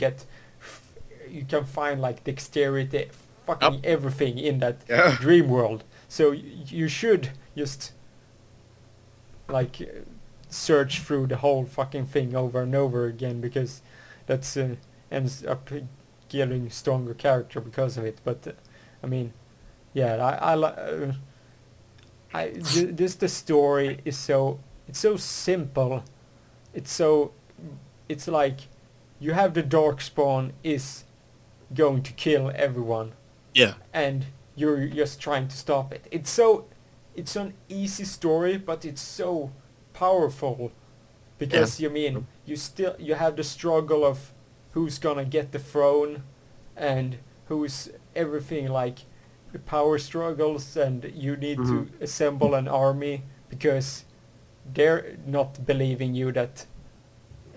can find like dexterity, Yep. fucking everything in that Yeah. dream world. So you should just like search through the whole fucking thing over and over again, because that's ends up getting stronger character because of it. But I mean, yeah, just the story is so, it's so simple. It's so, it's like you have the darkspawn is going to kill everyone, Yeah. and you're just trying to stop it. It's so, it's an easy story, but it's so powerful, Yeah. because you mean you have the struggle of who's gonna get the throne, and who's everything, like the power struggles, and you need Hmm. to assemble an army, because they're not believing you that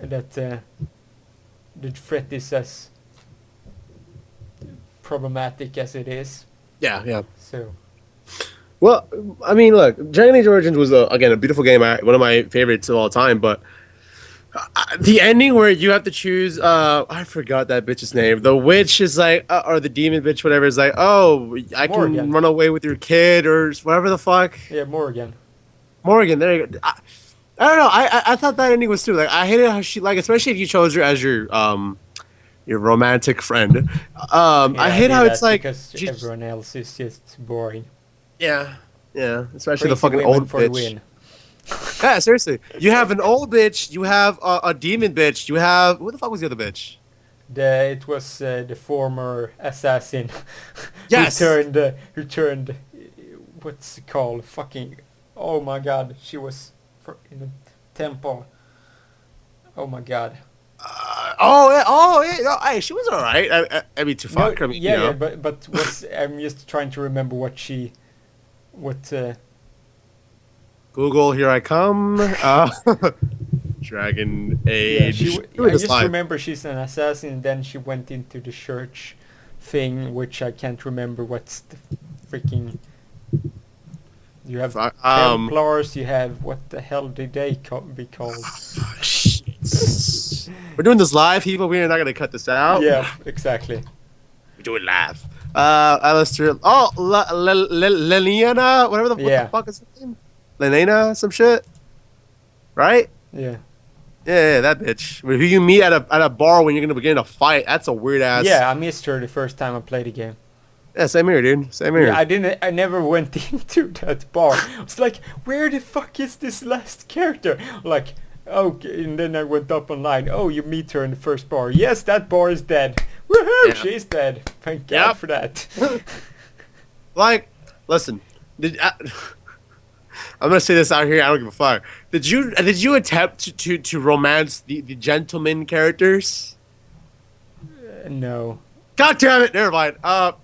the threat is as problematic as it is. Yeah. Yeah. So Well, I mean, look, Dragon Age Origins was again a beautiful game, one of my favorites of all time. But the ending where you have to choose, I forgot that bitch's name. The witch is like, or the demon bitch, whatever, is like, oh, I can Morgan, run away with your kid or whatever the fuck. yeah, Morgan. Morgan, there you go. I don't know. I thought that ending was too. Like, I hated how she, like, especially if you chose her as your romantic friend. I Yeah, I hate did how it's that like because she, everyone else is just boring. yeah, yeah, especially the Crazy fucking women old for the bitch. win. Yeah, seriously. You have an old bitch. You have a demon bitch. You have, who the fuck was the other bitch? It was the former assassin Yes. who turned what's it called? Fucking, oh my god, she was in a temple. Oh my god. Oh yeah. Oh yeah. No, she was all right. I mean, to No, fuck. I mean, you yeah, yeah, know. but what's, I'm just trying to remember what. Google, here I come. Dragon Yeah, Age. Doing I this just live. remember she's an assassin, and then she went into the church thing, which I can't remember what's the freaking. You have Fuck. Templars, you have, what the hell did they be called? Shit. We're doing this live, people. We're not gonna cut this out. Yeah, exactly. We do it live. Alistair. Oh, Leliana. Whatever what the Yeah, fuck is her name? Lenana, some shit. Right? yeah. Yeah, that bitch. Who you meet at a bar when you're gonna begin a fight? That's a weird ass. Yeah, I missed her the first time I played the game. Yeah, same here, dude. Same Yeah, here. I never went into that bar. It's like, where the fuck is this last character? Like, okay, and then I went up online. Oh, you meet her in the first bar. Yes, that bar is dead. Woohoo, Yeah. she's dead. Thank God Yep. for that. Like, listen. I'm gonna say this out here. I don't give a fuck. Did you attempt to romance the gentleman characters? No. God damn it! Never mind. I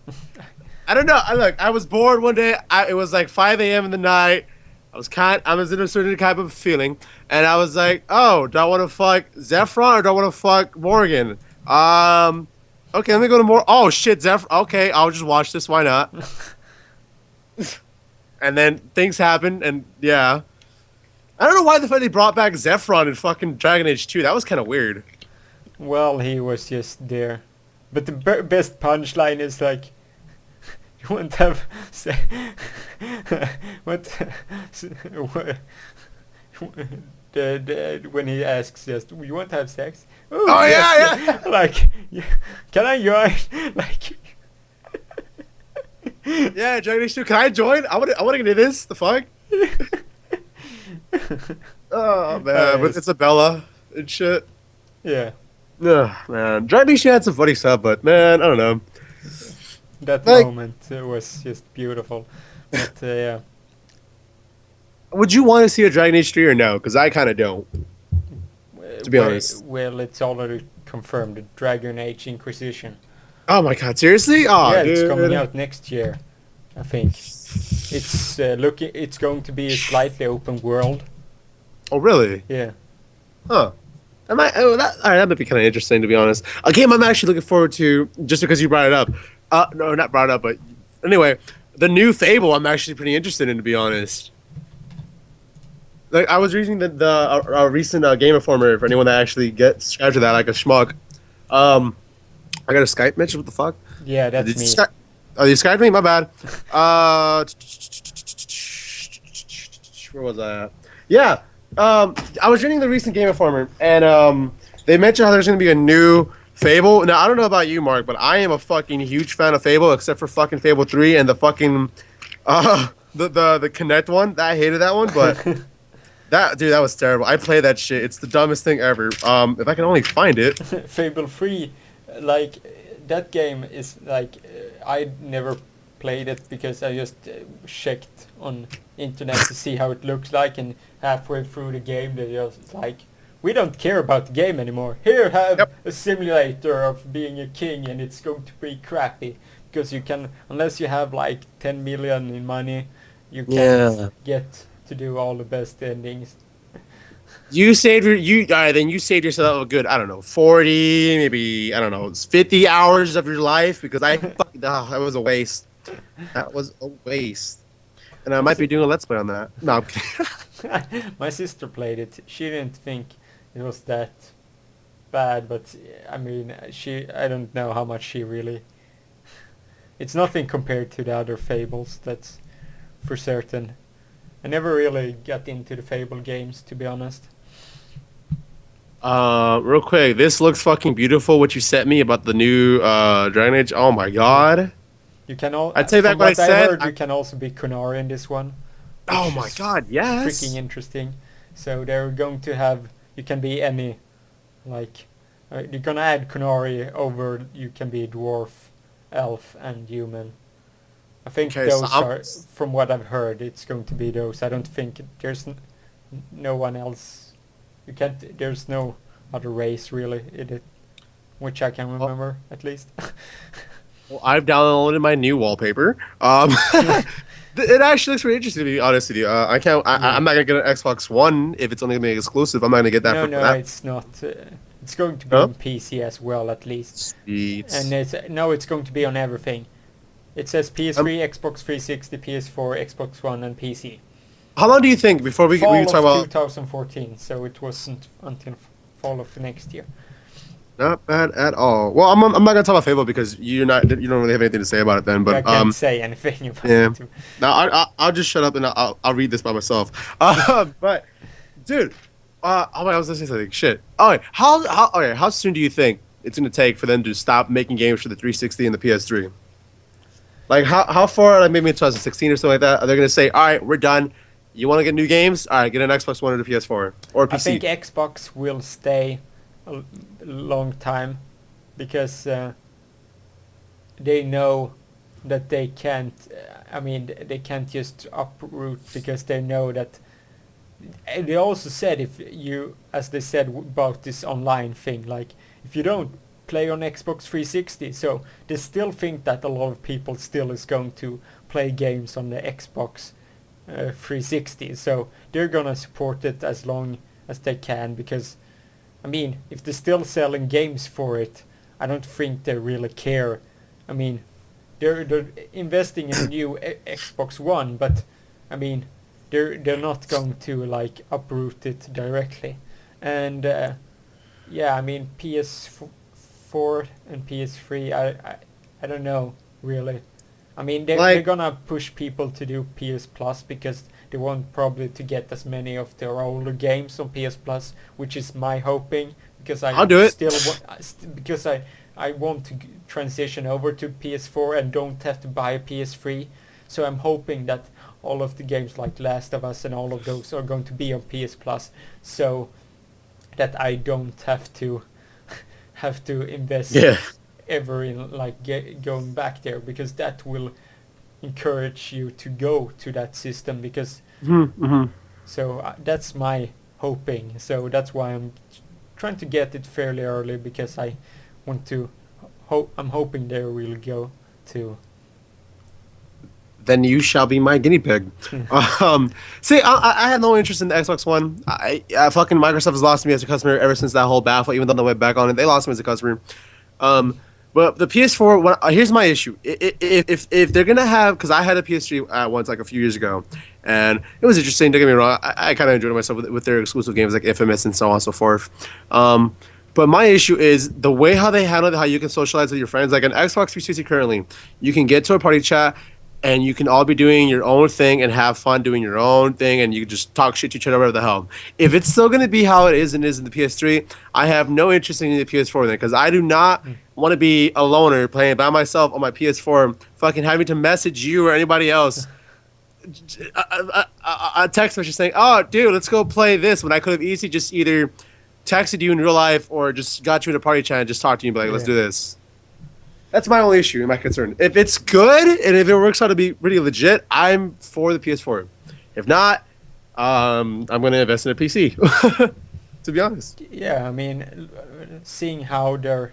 don't know. Look, I was bored one day. It was like 5 a.m. in the night. I was in a certain type of feeling, and I was like, oh, do I want to fuck Zephron or do I want to fuck Morgan? Okay, let me go to more. Oh shit, Zephron. Okay, I'll just watch this. Why not? And then things happen, and yeah, I don't know why the fuck they brought back Zephron in fucking Dragon Age 2. That was kind of weird. Well, he was just there. But the best punchline is like, you won't have what when he asks just, you won't have sex? Oh, Oh yes, yeah, yeah. like, yeah, can I join? Like, Yeah, Dragon Age 2. Can I join? I want to get into this. The fuck? Oh man, but it's a Bella and shit. yeah, Ugh, man. Dragon Age 2 had some funny stuff, but man, I don't know. that Like, moment was just beautiful. But yeah, would you want to see a Dragon Age 3 or no? Because I kind of don't, to be honest. well, it's already confirmed. The Dragon Age Inquisition. Oh my god, seriously? Oh, Yeah, dude. it's coming out next year, I think. It's looking. It's going to be a slightly open world. Oh, really? Yeah. Huh. All right, that might be kind of interesting, to be honest. A game I'm actually looking forward to, just because you brought it up. No, not brought it up, but anyway, the new Fable I'm actually pretty interested in, to be honest. Like, I was reading the recent Game Informer for anyone that actually gets subscribed to that, like a schmuck. I got a Skype mention. What the fuck? Yeah, that's Did you me. Oh, you Skyped me? My bad. Where was I at? Yeah. I was reading the recent Game Informer, and they mentioned how there's going to be a new Fable. Now, I don't know about you, Mark, but I am a fucking huge fan of Fable, except for fucking Fable 3 and the fucking the Connect one. I hated that one, but that was terrible. I played that shit. It's the dumbest thing ever. If I can only find it. Fable 3, like, that game is like, I never played it because I just checked on internet to see how it looks like, and halfway through the game they just like, we don't care about the game anymore. Here, have Yep. a simulator of being a king, and it's going to be crappy because you can, unless you have like 10 million in money, you can't Yeah. get to do all the best endings. You saved then you saved yourself a good, I don't know, 40, maybe, I don't know, 50 hours of your life, because that was a waste. That was a waste. And I might be doing a Let's Play on that. No, I'm kidding. My sister played it. She didn't think it was that bad, but I mean, I don't know how much she really. It's nothing compared to the other Fables, that's for certain. I never really got into the Fable games, to be honest. Real quick, this looks fucking beautiful, what you sent me about the new Dragon Age. Oh my god. You can all. I'd take back from what I what I said. heard, you can also be Kunari in this one. Oh which my is god, yes. Freaking interesting. So they're going to have. You can be any, like, you're gonna add Kunari over. You can be dwarf, elf, and human. I think Okay, so those are, from what I've heard, it's going to be those. I don't think there's no one else. You can't. There's no other race really in it, which I can remember at least. Well, I've downloaded my new wallpaper. It actually looks pretty interesting, to be honest with you. I can't. I'm not gonna get an Xbox One if it's only gonna be exclusive. I'm not gonna get that. No, for that. it's not. It's going to be Huh? on PC as well, at least. Sweet. And it's going to be on everything. It says PS3, Xbox 360, PS4, Xbox One, and PC. How long do you think before we Fall talk of about? 2014, so it wasn't until fall of next year. Not bad at all. Well, I'm not gonna talk about Fable because you don't really have anything to say about it then. But I can't say anything about yeah. it. Now I'll just shut up and I'll read this by myself. But dude, oh my, I was listening to something. Shit. All right, how soon do you think it's gonna take for them to stop making games for the 360 and the PS3? Like how far? Like maybe in 2016 or something like that. Are they gonna say, all right, we're done? You want to get new games? All right, get an Xbox One or the PS4 or a PC. I think Xbox will stay a long time because they know that they can't. I mean, they can't just uproot because they know that. And they also said if you, as they said about this online thing, like if you don't play on Xbox 360, so they still think that a lot of people still is going to play games on the Xbox 360. So they're gonna support it as long as they can, because I mean, if they're still selling games for it, I don't think they really care. I mean, they're investing in a new Xbox One, but I mean, they're not going to like uproot it directly. And yeah, I mean, PS4 and PS3, I don't know really. I mean, they're Like, gonna push people to do PS Plus because they want probably to get as many of their older games on PS Plus, which is my hoping, because I I'll do it. still want because I want to transition over to PS4 and don't have to buy a PS3. So I'm hoping that all of the games like Last of Us and all of those are going to be on PS Plus, so that I don't have to invest Yeah. ever in like going back there, because that will encourage you to go to that system, because Mm-hmm. so that's my hoping. So that's why I'm trying to get it fairly early, because I want to I'm hoping they will go to Then you shall be my guinea pig. See, I have no interest in the Xbox One. Fucking Microsoft has lost me as a customer ever since that whole baffle. Even though they went back on it, they lost me as a customer. Um, but the PS4, here's my issue. If they're gonna have, because I had a PS3 once, like a few years ago, and it was interesting. Don't get me wrong. I kind of enjoyed myself with their exclusive games like Infamous and so on and so forth. But my issue is the way how they handle it, how you can socialize with your friends. Like an Xbox 360 currently, you can get to a party chat and you can all be doing your own thing and have fun doing your own thing, and you can just talk shit to each other, whatever the hell. If it's still going to be how it is and is in the PS3, I have no interest in the PS4 then, because I do not want to be a loner playing by myself on my PS4, fucking having to message you or anybody else a text message saying, "Oh, dude, let's go play this," when I could have easily just either texted you in real life or just got you in a party chat and just talked to you and be like, "Let's do this." That's my only issue and my concern. If it's good and if it works out to be really legit, I'm for the PS4. If not, I'm going to invest in a PC. To be honest. Yeah, I mean, seeing how the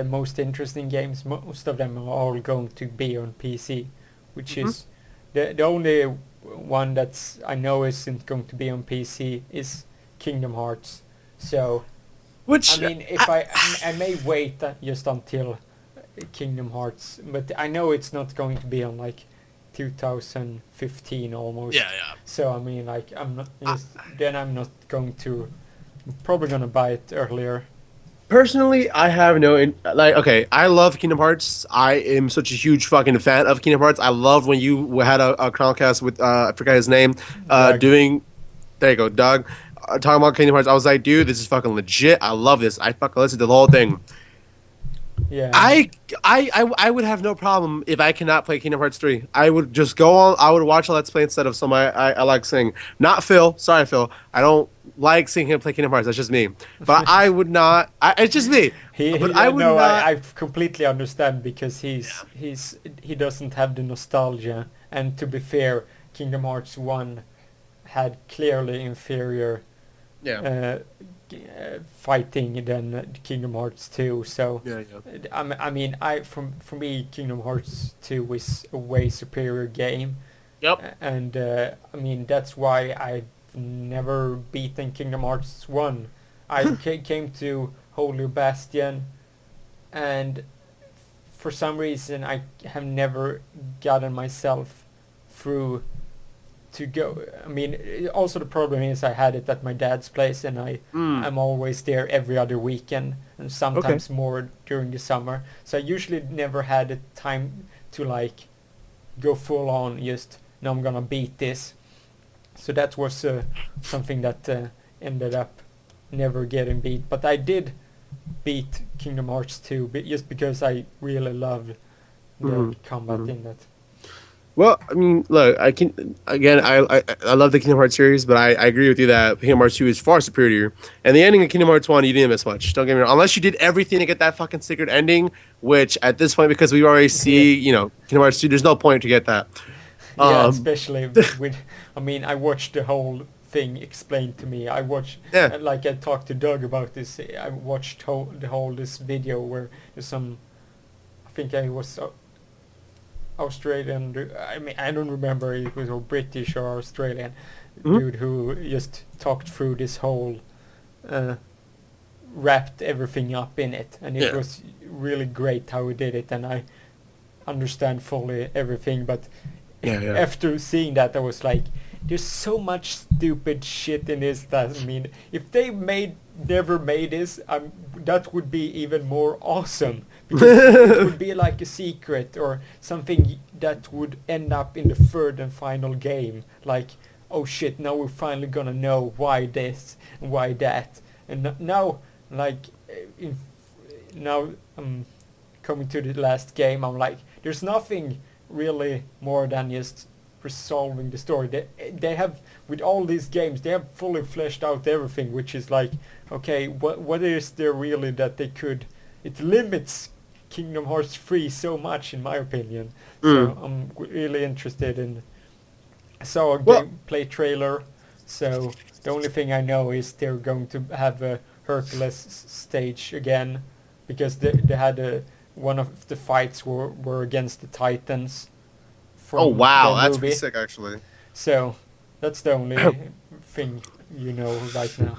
most interesting games, most of them are all going to be on PC, which is the only one that's I know isn't going to be on PC is Kingdom Hearts. So Which I mean, if I may wait just until Kingdom Hearts, but I know it's not going to be on like 2015 almost. yeah. So I mean, like I'm not then I'm not going to. I'm probably gonna buy it earlier. Personally, I have okay, I love Kingdom Hearts. I am such a huge fucking fan of Kingdom Hearts. I loved when you had a Crowncast with I forgot his name, Doug. doing there you go, Doug, talking about Kingdom Hearts. I was like, dude, this is fucking legit. I love this. I fucking listened to the whole thing. Yeah. I would have no problem if I cannot play Kingdom Hearts 3. I would just go on. I would watch a Let's Play instead of somebody I like seeing. Not Phil. Sorry, Phil. I don't like seeing him play Kingdom Hearts. That's just me. But I would not. It's just me. But I would not. I completely understand, because he doesn't have the nostalgia, and to be fair, Kingdom Hearts 1 had clearly inferior Yeah. fighting than Kingdom Hearts 2. So Yeah. I mean, for me, Kingdom Hearts 2 is a way superior game. Yep. And I mean, that's why I've never beaten Kingdom Hearts 1. I came to Holy Bastion, and for some reason I have never gotten myself through to go. I mean, also the problem is I had it at my dad's place, and I'm always there every other weekend, and sometimes more during the summer. So I usually never had the time to like go full on. Just now I'm gonna beat this. So that was something that ended up never getting beat. But I did beat Kingdom Hearts 2 just because I really loved the combat in that. Well, I mean, look, I can again. I love the Kingdom Hearts series, but I agree with you that Kingdom Hearts 2 is far superior. And the ending of Kingdom Hearts 1, you didn't miss much. Don't get me wrong. Unless you did everything to get that fucking secret ending, which at this point, because we already see, Kingdom Hearts 2, there's no point to get that. Yeah, especially with. I mean, I watched the whole thing explained to me. I watched, like I talked to Doug about this. I watched the whole this video where there's some. I think I was. Australian. I mean, I don't remember if it was British or Australian Mhm. dude who just talked through this whole, uh, wrapped everything up in it, and it Yeah. was really great how he did it, and I understand fully everything. But Yeah, yeah. after seeing that, I was like, there's so much stupid shit in this that, I mean, if they never made this, that would be even more awesome, because it would be like a secret or something that would end up in the third and final game. Like, oh shit, now we're finally gonna know why this and why that. And now, like, in now coming to the last game, I'm like, there's nothing really more than just resolving the story. They have, with all these games, they have fully fleshed out everything, which is like, okay, what is there really that they could? It limits Kingdom Hearts 3 so much, in my opinion. Mm. So I'm really interested in. I saw a Well, gameplay trailer, so the only thing I know is they're going to have a Hercules stage again, because they had one of the fights were against the Titans oh from the wow, that's pretty movie. sick actually. So that's the only thing you know right now.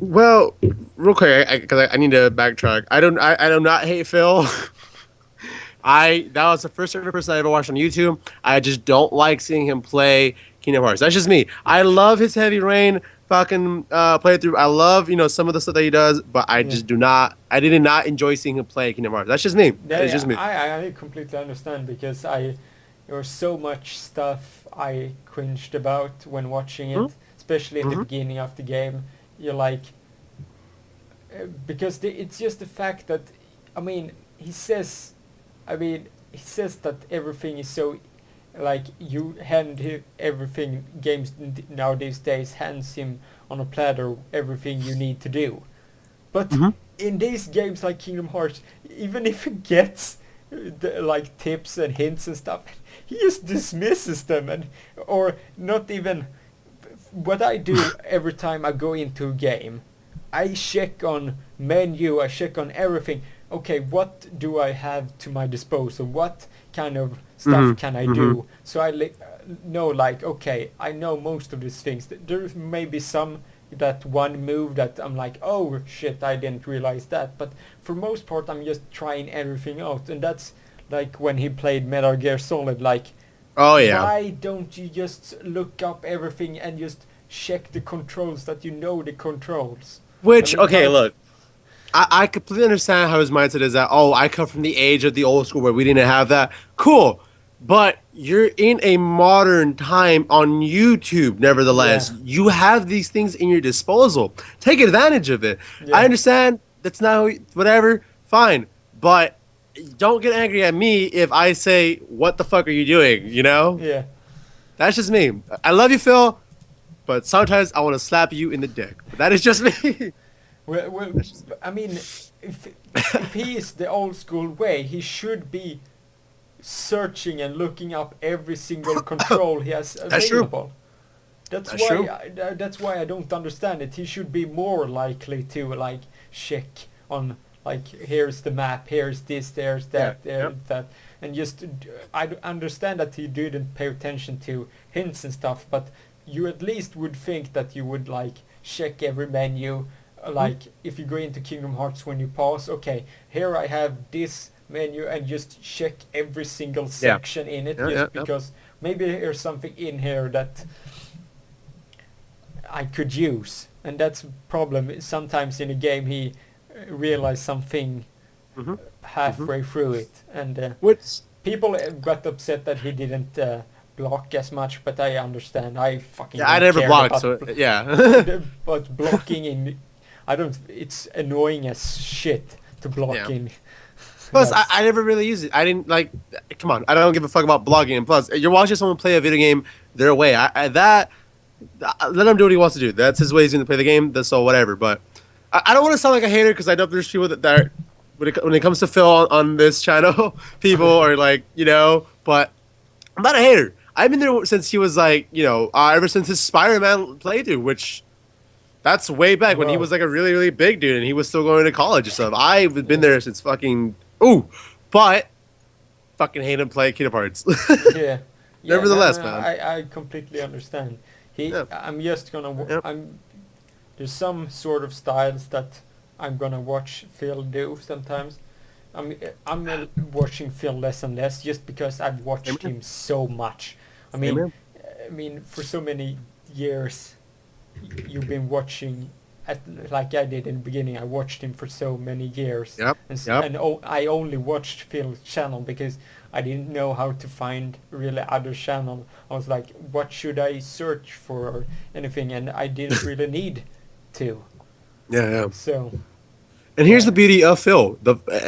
Well, real quick, because I need to backtrack. I do not hate Phil. That was the first certain person I ever watched on YouTube. I just don't like seeing him play Kingdom Hearts. That's just me. I love his Heavy Rain fucking playthrough. I love some of the stuff that he does, but I Yeah. just do not. I did not enjoy seeing him play Kingdom Hearts. That's just me. It's Yeah, just me. I completely understand, because there was so much stuff I cringed about when watching it, especially in the Mm-hmm. beginning of the game. You're like, because it's just the fact that, I mean, he says that everything is so, like, you hand him everything. Games now these days hands him on a platter everything you need to do. But Mm-hmm. in these games like Kingdom Hearts, even if he gets like tips and hints and stuff, he just dismisses them, and or not even. What I do every time I go into a game, I check on menu, I check on everything. Okay, what do I have to my disposal? What kind of stuff can I Mm-hmm. Mm-hmm. do? So know, like, okay, I know most of these things. There may be some, that one move that I'm like, oh shit, I didn't realize that. But for most part, I'm just trying everything out, and that's like when he played Metal Gear Solid. Like, Oh yeah. why don't you just look up everything and just check the controls that you know the controls? I Which mean, okay, how? look. I completely understand how his mindset is that, oh, I come from the age of the old school where we didn't have that. Cool. But you're in a modern time on YouTube, Yeah, nevertheless. You have these things in your disposal. Take advantage of it. I yeah, understand that's not whatever, fine. But don't get angry at me if I say, what the fuck are you doing? You know? yeah. That's just me. I love you, Phil, but sometimes I want to slap you in the dick. But that is just me. Well, That's just me. I mean, if if he is the old school way, he should be searching and looking up every single control he has That's true. available. That's That's why true. that's why I don't understand it. He should be more likely to, like, check on, like, here's the map, here's this, there's Yeah. that, there's Yep. that, and just understand that he didn't pay attention to hints and stuff, but you at least would think that you would, like, check every menu. Like, if you go into Kingdom Hearts, when you pause, okay, here I have this menu, and just check every single Yeah. section in it, Yeah. Yeah. just because maybe there's something in here that I could use. And that's a problem. Sometimes in a game he realized something Mm-hmm. Mm-hmm. halfway through it, and What's people got upset that he didn't block as much, but I understand. I fucking yeah, I don't never care blocked, about so yeah. but blocking in, I don't. It's annoying as shit to block Yeah. in. Plus, That's I never really use it. I didn't like. Come on, I don't give a fuck about blogging. And plus, you're watching someone play a video game their way. Let him do what he wants to do. That's his way he's going to play the game. That's so whatever. But I don't want to sound like a hater because I know there's people that are, when it comes to Phil on this channel, people are like, but I'm not a hater. I've been there since he was like, ever since his Spider-Man playthrough, which that's way back when he Wow. was like a really, really big dude and he was still going to college and stuff. I've been Yeah. there since fucking, ooh, but fucking hate him playing Kingdom Hearts. Yeah. Yeah, Nevertheless, no, man. I completely understand. Yeah. I'm just gonna, Yeah. there's some sort of styles that I'm gonna watch Phil do sometimes. I'm watching Phil less and less just because I've Same watched here. him so much. I Same mean, here. for so many years, you've been watching, like I did in the beginning. I watched him for so many years, Yep. Yep. I only watched Phil's channel because I didn't know how to find really other channel. I was like, what should I search for or anything, and I didn't really need to. Yeah. Yeah. So And here's the beauty of Phil,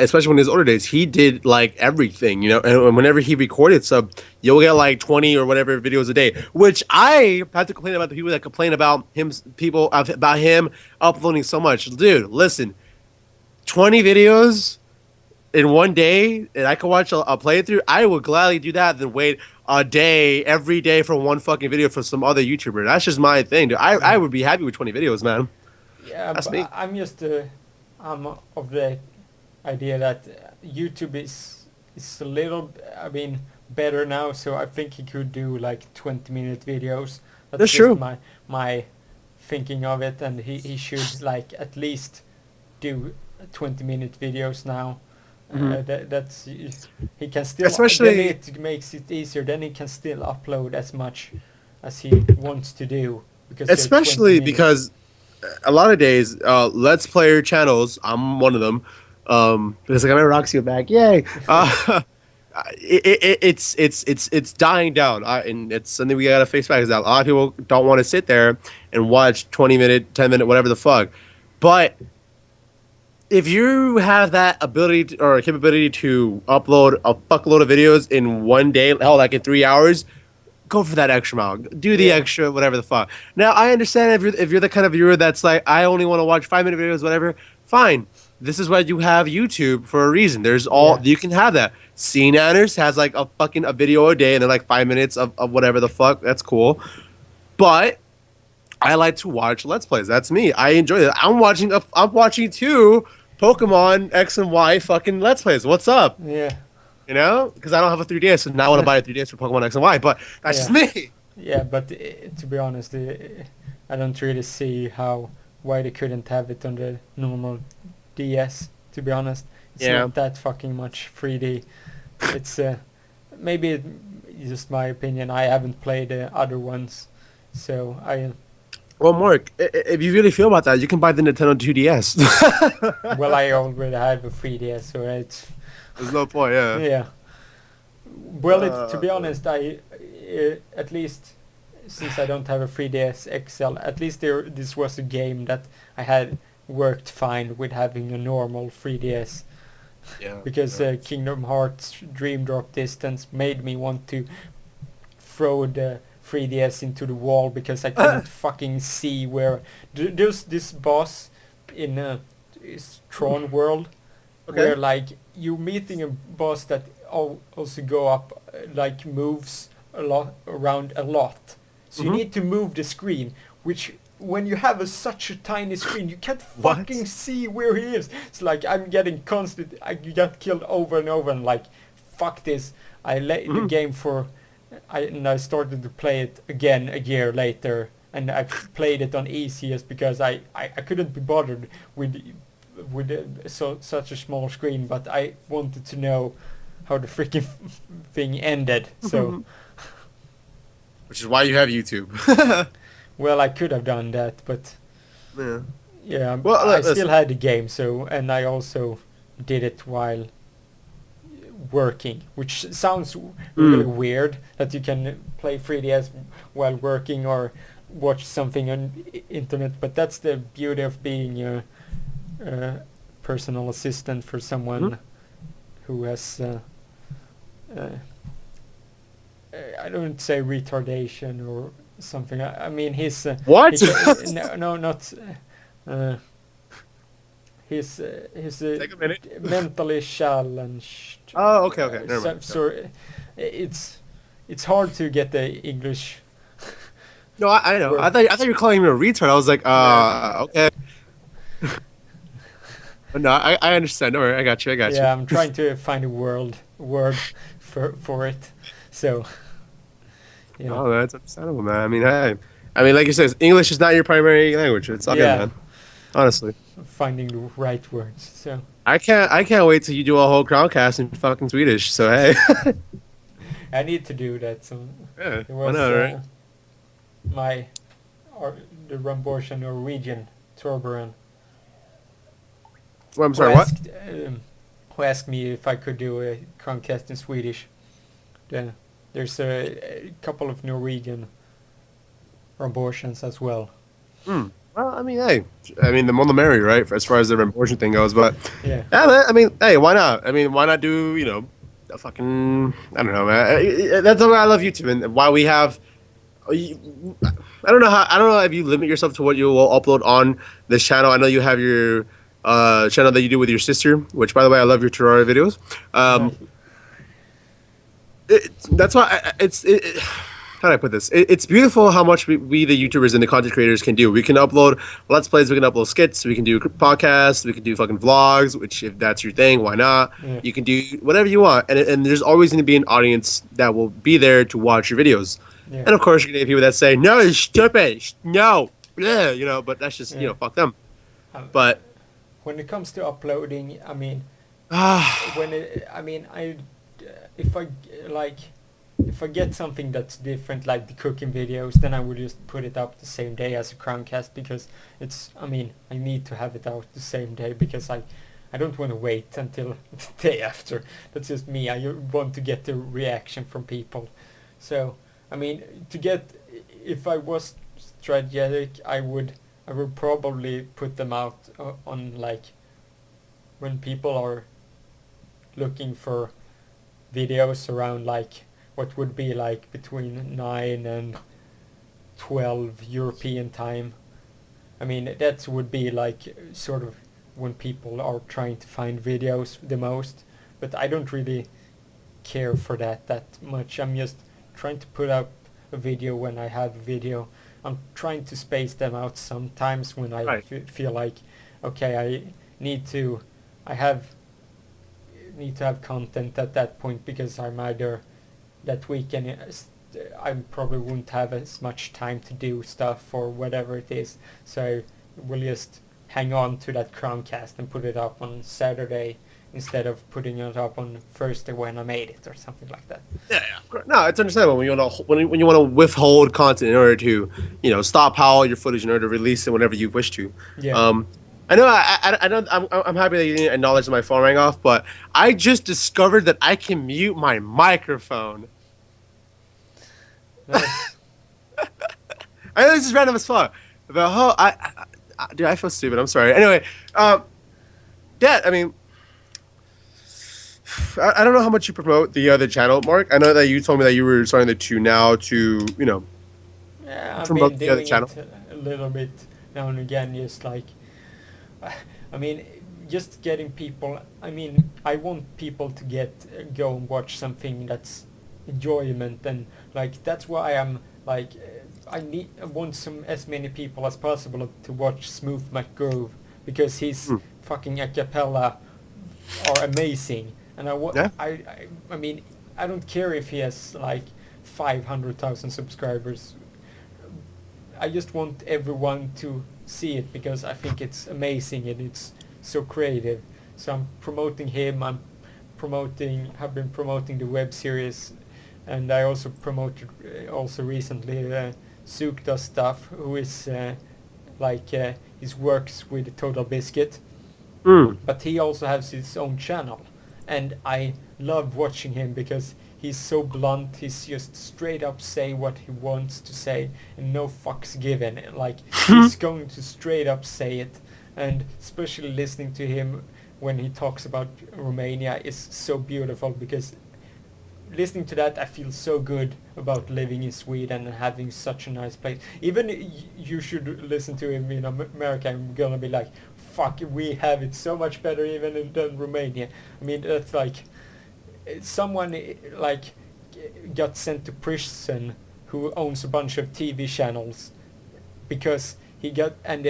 especially when his older days, he did like everything, you know. And whenever he recorded stuff, you'll get like 20 or whatever videos a day. Which I have to complain about the people that complain about about him uploading so much. Dude, listen, 20 videos in one day, and I can watch a playthrough. I would gladly do that than wait a day every day for one fucking video from some other YouTuber. That's just my thing, dude. I would be happy with 20 videos, man. yeah, That's but me. I'm just I'm of the idea that YouTube is a little, I mean, better now. So I think he could do like 20-minute videos. That's That's just true. my thinking of it, and he should like at least do 20-minute videos now. Hmm. That's he can still, then Especially it makes it easier. Then he can still upload as much as he wants to do because they're 20 especially minutes. because a lot of days, Let's Player channels, I'm one of them, because I got my Roxy back, yay! It's dying down, and it's something we gotta face back. Is that a lot of people don't want to sit there and watch 20-minute, 10-minute, whatever the fuck. But if you have that ability or capability to upload a fuckload of videos in one day, hell, like in 3 hours, go for that extra mile. Do the Yeah, extra, whatever the fuck. Now, I understand if you're the kind of viewer that's like, I only want to watch 5 minute videos, whatever. Fine. This is why you have YouTube for a reason. There's all yeah, you can have that. Scene Anners has like a video a day and then like 5 minutes of whatever the fuck. That's cool. But I like to watch Let's Plays. That's me. I enjoy that. I'm watching two Pokemon X and Y fucking Let's Plays. What's up? yeah, You know? Because I don't have a 3DS, so now I want to buy a 3DS for Pokemon X and Y. But that's just yeah. me. Yeah, but to be honest, I don't really see why they couldn't have it on the normal DS. To be honest, it's Yeah. not that fucking much 3D. It's maybe just my opinion. I haven't played the other ones, so I Well, Mark, if you really feel about that, you can buy the Nintendo 2DS. well, I already have a 3DS, so it's There's no point, yeah. yeah. Well, to be Uh, honest, I at least since I don't have a 3DS XL, at least this was a game that I had worked fine with having a normal 3DS yeah. because Yeah. Kingdom Hearts Dream Drop Distance made me want to throw the 3DS into the wall because I couldn't fucking see where there's this boss in is Tron World where Okay. like you're meeting a boss that also go up like moves a lot around a lot, so you Mhm. need to move the screen, which when you have such a tiny screen you can't fucking What? see where he is. It's like I'm getting constant, I get killed over and over and like fuck this. I let the Mhm. game for I started to play it again a year later, and I played it on easiest because I couldn't be bothered with such a small screen, but I wanted to know how the freaking thing ended. So, Which is why you have YouTube. well, I could have done that, but Yeah. yeah, Well, I still listen. had the game. So, and I also did it while working, which sounds really Mm. weird that you can play 3DS while working or watch something on internet. But that's the beauty of being a personal assistant for someone Mhm. who has uh, I don't say retardation or something. I mean What? he can, no, not he's Take a minute. mentally challenged. Oh, okay, okay. Never So, mind. so it's hard to get the English No, I know. word. I thought you were calling me a retard. I was like, No. okay. But no, I understand. Don't worry. I got you. I got you. Yeah, I'm trying to find a word for it. So, yeah. Oh, that's understandable, man. I mean, hey, I mean, like you said, English is not your primary language. It's all good, Yeah, man. Honestly, finding the right words. So, I can't wait till you do a whole Crowncast in fucking Swedish. So hey, I need to do that. So, yeah, it why was not, right? my, or the Ramborsha Norwegian Torberan Well, I'm who sorry, what? asked who asked me if I could do a Crowncast in Swedish. Then there's a couple of Norwegian Ramborsians as well. Hmm. Well, I mean, hey, I mean, the more the merrier, right? As far as the abortion thing goes, but Yeah, yeah, man. I mean, hey, why not? I mean, why not do a fucking I don't know, man. That's why I love YouTube and why we have. I don't know if you limit yourself to what you will upload on this channel. I know you have your channel that you do with your sister, which by the way, I love your Terraria videos. nice. That's why how do I put this? It's beautiful how much we, the YouTubers and the content creators, can do. We can upload Let's Plays, we can upload skits, we can do podcasts, we can do fucking vlogs, which if that's your thing, why not? Yeah, You can do whatever you want. And there's always going to be an audience that will be there to watch your videos. yeah, And of course, you're going to get people that say, no, it's stupid, no, yeah, but that's just, yeah. fuck them. Um, But, when it comes to uploading, I mean, ah, if I like, if I get something that's different, like the cooking videos, then I would just put it up the same day as a Crowncast because I mean, I need to have it out the same day because I don't want to wait until the day after. That's just me. I want to get the reaction from people. So, I mean, if I was strategic, I would probably put them out on like when people are looking for videos around like what would be like between 9 and 12 European time. I mean, that would be like sort of when people are trying to find videos the most, but I don't really care for that much. I'm just trying to put up a video when I have a video. I'm trying to space them out sometimes when I right. feel like, okay, need to, I have need to have content at that point because I'm either that weekend I probably won't have as much time to do stuff or whatever it is. So we'll just hang on to that Crowncast and put it up on Saturday instead of putting it up on Thursday when I made it or something like that. Yeah, yeah. No, it's understandable when you want to when you want to withhold content in order to stop all your footage in order to release it whenever you wish to. Yeah. I know I know I'm happy that you didn't acknowledge that my phone rang off, but I just discovered that I can mute my microphone. Nice. I know this is random as fuck, but dude, I feel stupid. I'm sorry. Anyway, yeah, I mean. I don't know how much you promote the other channel, Mark. I know that you told me that you were starting to now to, Yeah, I've promote been the other doing channel. it a little bit now and again, just like, I mean, just getting people. I mean, I want people to go and watch something that's enjoyment, and like that's why I'm like, I want as many people as possible to watch Smooth McGrove because his Hmm. fucking a cappella are amazing, and Yeah. I mean, I don't care if he has like 500,000 subscribers. I just want everyone to see it because I think it's amazing and it's so creative. So I'm promoting him. Have been promoting the web series, and I also promoted also recently Sukta stuff, who is his works with Total Biscuit, Mm. but he also has his own channel, and I love watching him because he's so blunt. He's just straight up say what he wants to say and no fucks given. Like he's going to straight up say it, and especially listening to him when he talks about Romania is so beautiful because listening to that I feel so good about living in Sweden and having such a nice place. Even you should listen to him in America. I'm gonna be like, fuck, we have it so much better even than Romania. I mean, that's like someone like got sent to prison who owns a bunch of TV channels because he got, and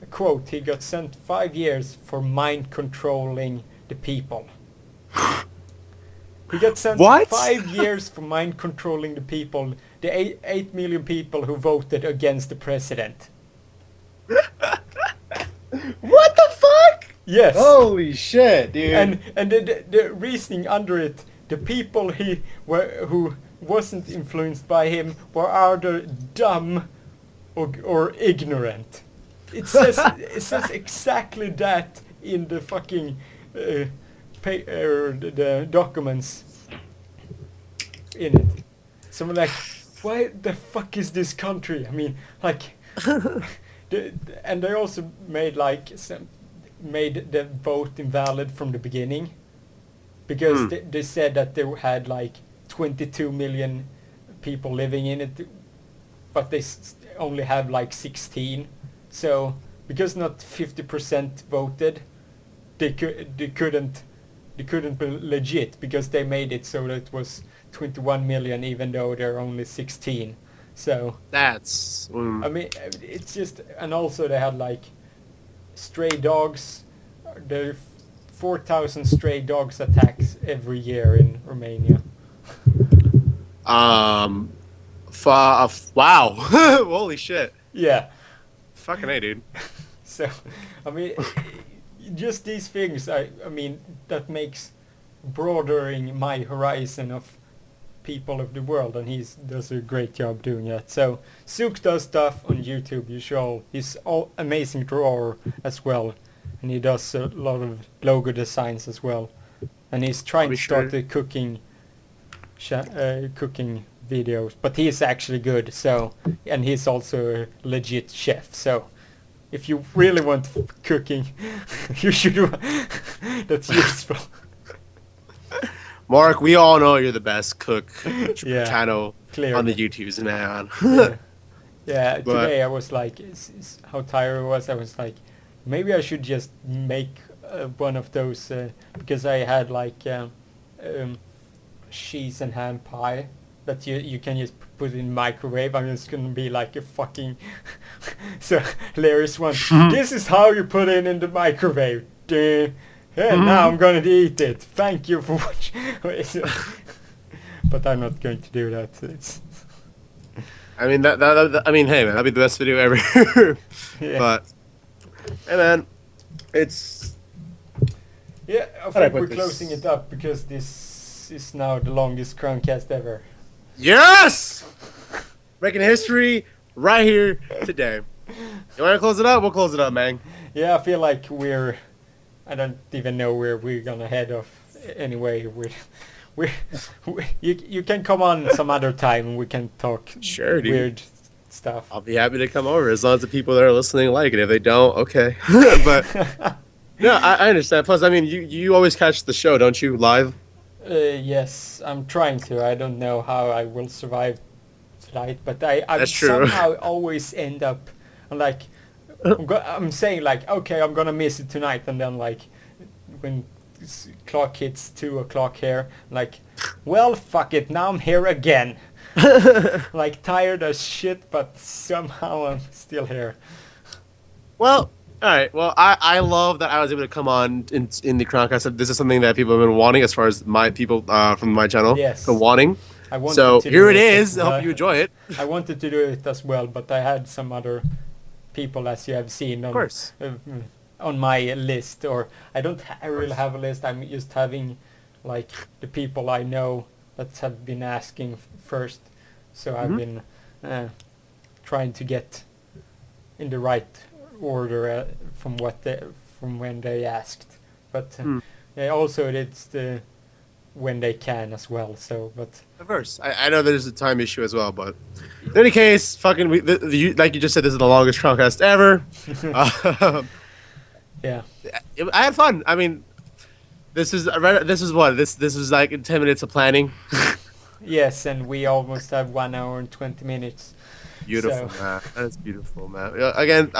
quote, he got sent 5 years for mind controlling the people. He got sent What? 5 years for mind controlling the people, the 8 million people who voted against the president. What the fuck? Yes. Holy shit, dude. And the reasoning under it, the people who wasn't influenced by him were either dumb or ignorant. It says exactly that in the fucking the documents in it. So I'm like, why the fuck is this country? I mean, like, and they also made made the vote invalid from the beginning because they said that they had like 22 million people living in it, but they only have like 16. So because not 50% voted, they couldn't be legit because they made it so that it was 21 million even though they're only 16. So that's. I mean, it's just, and also they had like stray dogs. There are 4,000 stray dogs attacks every year in Romania. Wow. Holy shit. Yeah. Fucking A, dude. So, I mean, just these things, I mean, that makes broadening my horizon of people of the world, and he does a great job doing that. So, Zook does stuff on YouTube, he's amazing drawer as well, and he does a lot of logo designs as well. And he's trying to start the cooking videos, but he's actually good, so, and he's also a legit chef, so if you really want cooking, you should do that's useful. Mark, we all know you're the best cook channel clearly on the YouTubes, man. Yeah, today I was like, how tired I was like, maybe I should just make one of those, because I had like cheese and ham pie that you can just put in microwave. I mean, it's gonna be like a fucking so hilarious one. This is how you put it in the microwave. Now I'm gonna eat it. Thank you for watching. But I'm not going to do that. It's I mean I mean, hey man, that'd be the best video ever. yeah. But hey man, it's yeah. I think we're closing it up because this is now the longest Crowncast ever. Yes! Breaking history right here today. You want to close it up? We'll close it up, man. Yeah, I feel like I don't even know where we're gonna head off. Anyway, you can come on some other time and we can talk Sure, dude. weird stuff. I'll be happy to come over as long as the people that are listening like it. If they don't, okay. But no, I understand. Plus, I mean, you always catch the show, don't you, live? Yes, I'm trying to. I don't know how I will survive tonight, but I That's true. somehow always end up like I'm saying like, okay, I'm gonna miss it tonight, and then like when clock hits 2 o'clock here, like, well, fuck it, now I'm here again. Like tired as shit, but somehow I'm still here. Well, all right. Well, I love that I was able to come on in the Crowncast. This is something that people have been wanting, as far as my people from my channel. Yes. Been wanting. I wanted So to here do it is. I but, hope you enjoy it. I wanted to do it as well, but I had some other people, as you have seen, Of course. On my list. Or I don't really have a list. I'm just having like the people I know that have been asking first. So I've been trying to get in the right order from when they asked. But also it's when they can as well. So, but Of course, I know there's a time issue as well, but in any case, fucking, like you just said, this is the longest Crowncast ever. yeah, I had fun. I mean, this is like 10 minutes of planning. yes, and we almost have 1 hour and 20 minutes. Beautiful, So. man. That's beautiful, man. Again,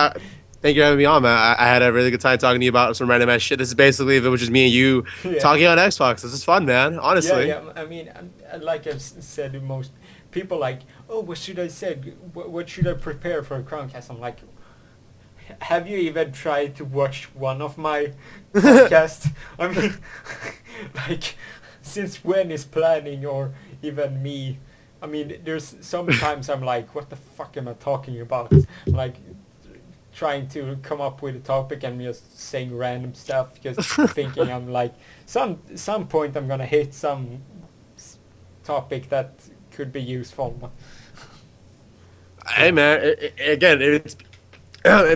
thank you for having me on, man. I had a really good time talking to you about some random ass shit. This is basically, if it was just me and you talking on Xbox. This is fun, man. Honestly. Yeah. I mean, like I've said to most people, like, oh, what should I say? What should I prepare for a Crowncast? I'm like, have you even tried to watch one of my podcasts? I mean, like, since when is planning or even me? I mean, there's sometimes I'm like, what the fuck am I talking about? Like trying to come up with a topic and just saying random stuff, just thinking I'm like, some point I'm gonna hit some topic that could be useful. Hey man, again, if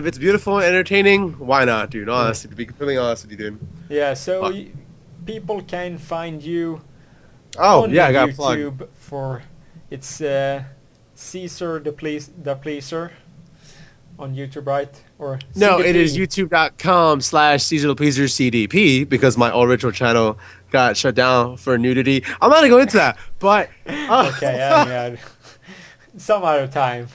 it's beautiful and entertaining, why not, dude? Honestly, to be completely honest with you, dude. Yeah, so But, people can find you oh on yeah, the I got a plug. YouTube for it's CezrDaPleazr on YouTube, right? Or No, it is CDP. youtube.com/CezrDaPleazr CDP because my original channel got shut down for nudity. I'm not gonna go into that, but Okay, yeah, some other time.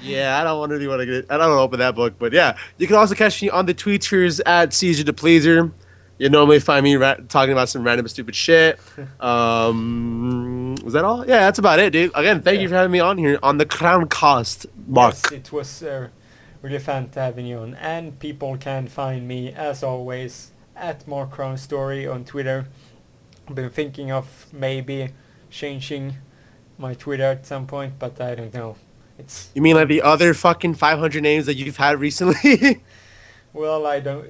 yeah, I don't want to get. I don't want to open that book, but yeah, you can also catch me on the Tweeters at CezrDaPleazr. You normally find me talking about some random stupid shit. Was that all? Yeah, that's about it, dude. Again, thank you Yeah. for having me on here on the Crowncast, Yes, Mark. it was really fun to having you on. And people can find me, as always, at More Crown Story on Twitter. I've been thinking of maybe changing my Twitter at some point, but I don't know. It's You mean like the other fucking 500 names that you've had recently? well, I don't.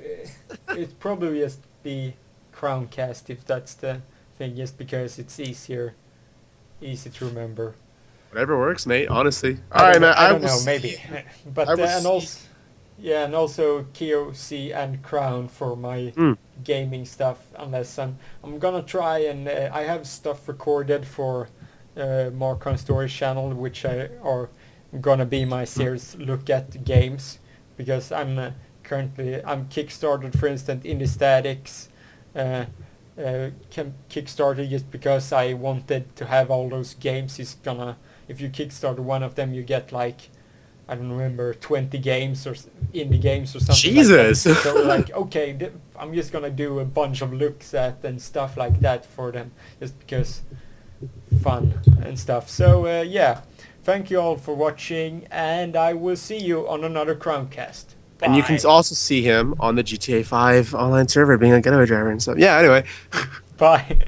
It probably just be Crowncast if that's the thing, just because it's easy to remember. Whatever works, mate. Honestly. I All don't right, know. man. I I don't will know. see. Maybe, but I will and see. also, yeah, and also KOC and Crown for my Mm. gaming stuff. Unless I'm gonna try and I have stuff recorded for more Crown Story channel, which are gonna be my series look at games, because currently I'm kickstarted, for instance, in the statics. Kickstarted just because I wanted to have all those games. Is gonna if you kickstart one of them, you get like I don't remember 20 games or indie games or something like that. Jesus. So like okay, I'm just gonna do a bunch of looks at and stuff like that for them, just because fun and stuff. So yeah, thank you all for watching, and I will see you on another Crowncast. And you can Bye. also see him on the GTA 5 online server being a getaway driver and stuff. Yeah, anyway. Bye.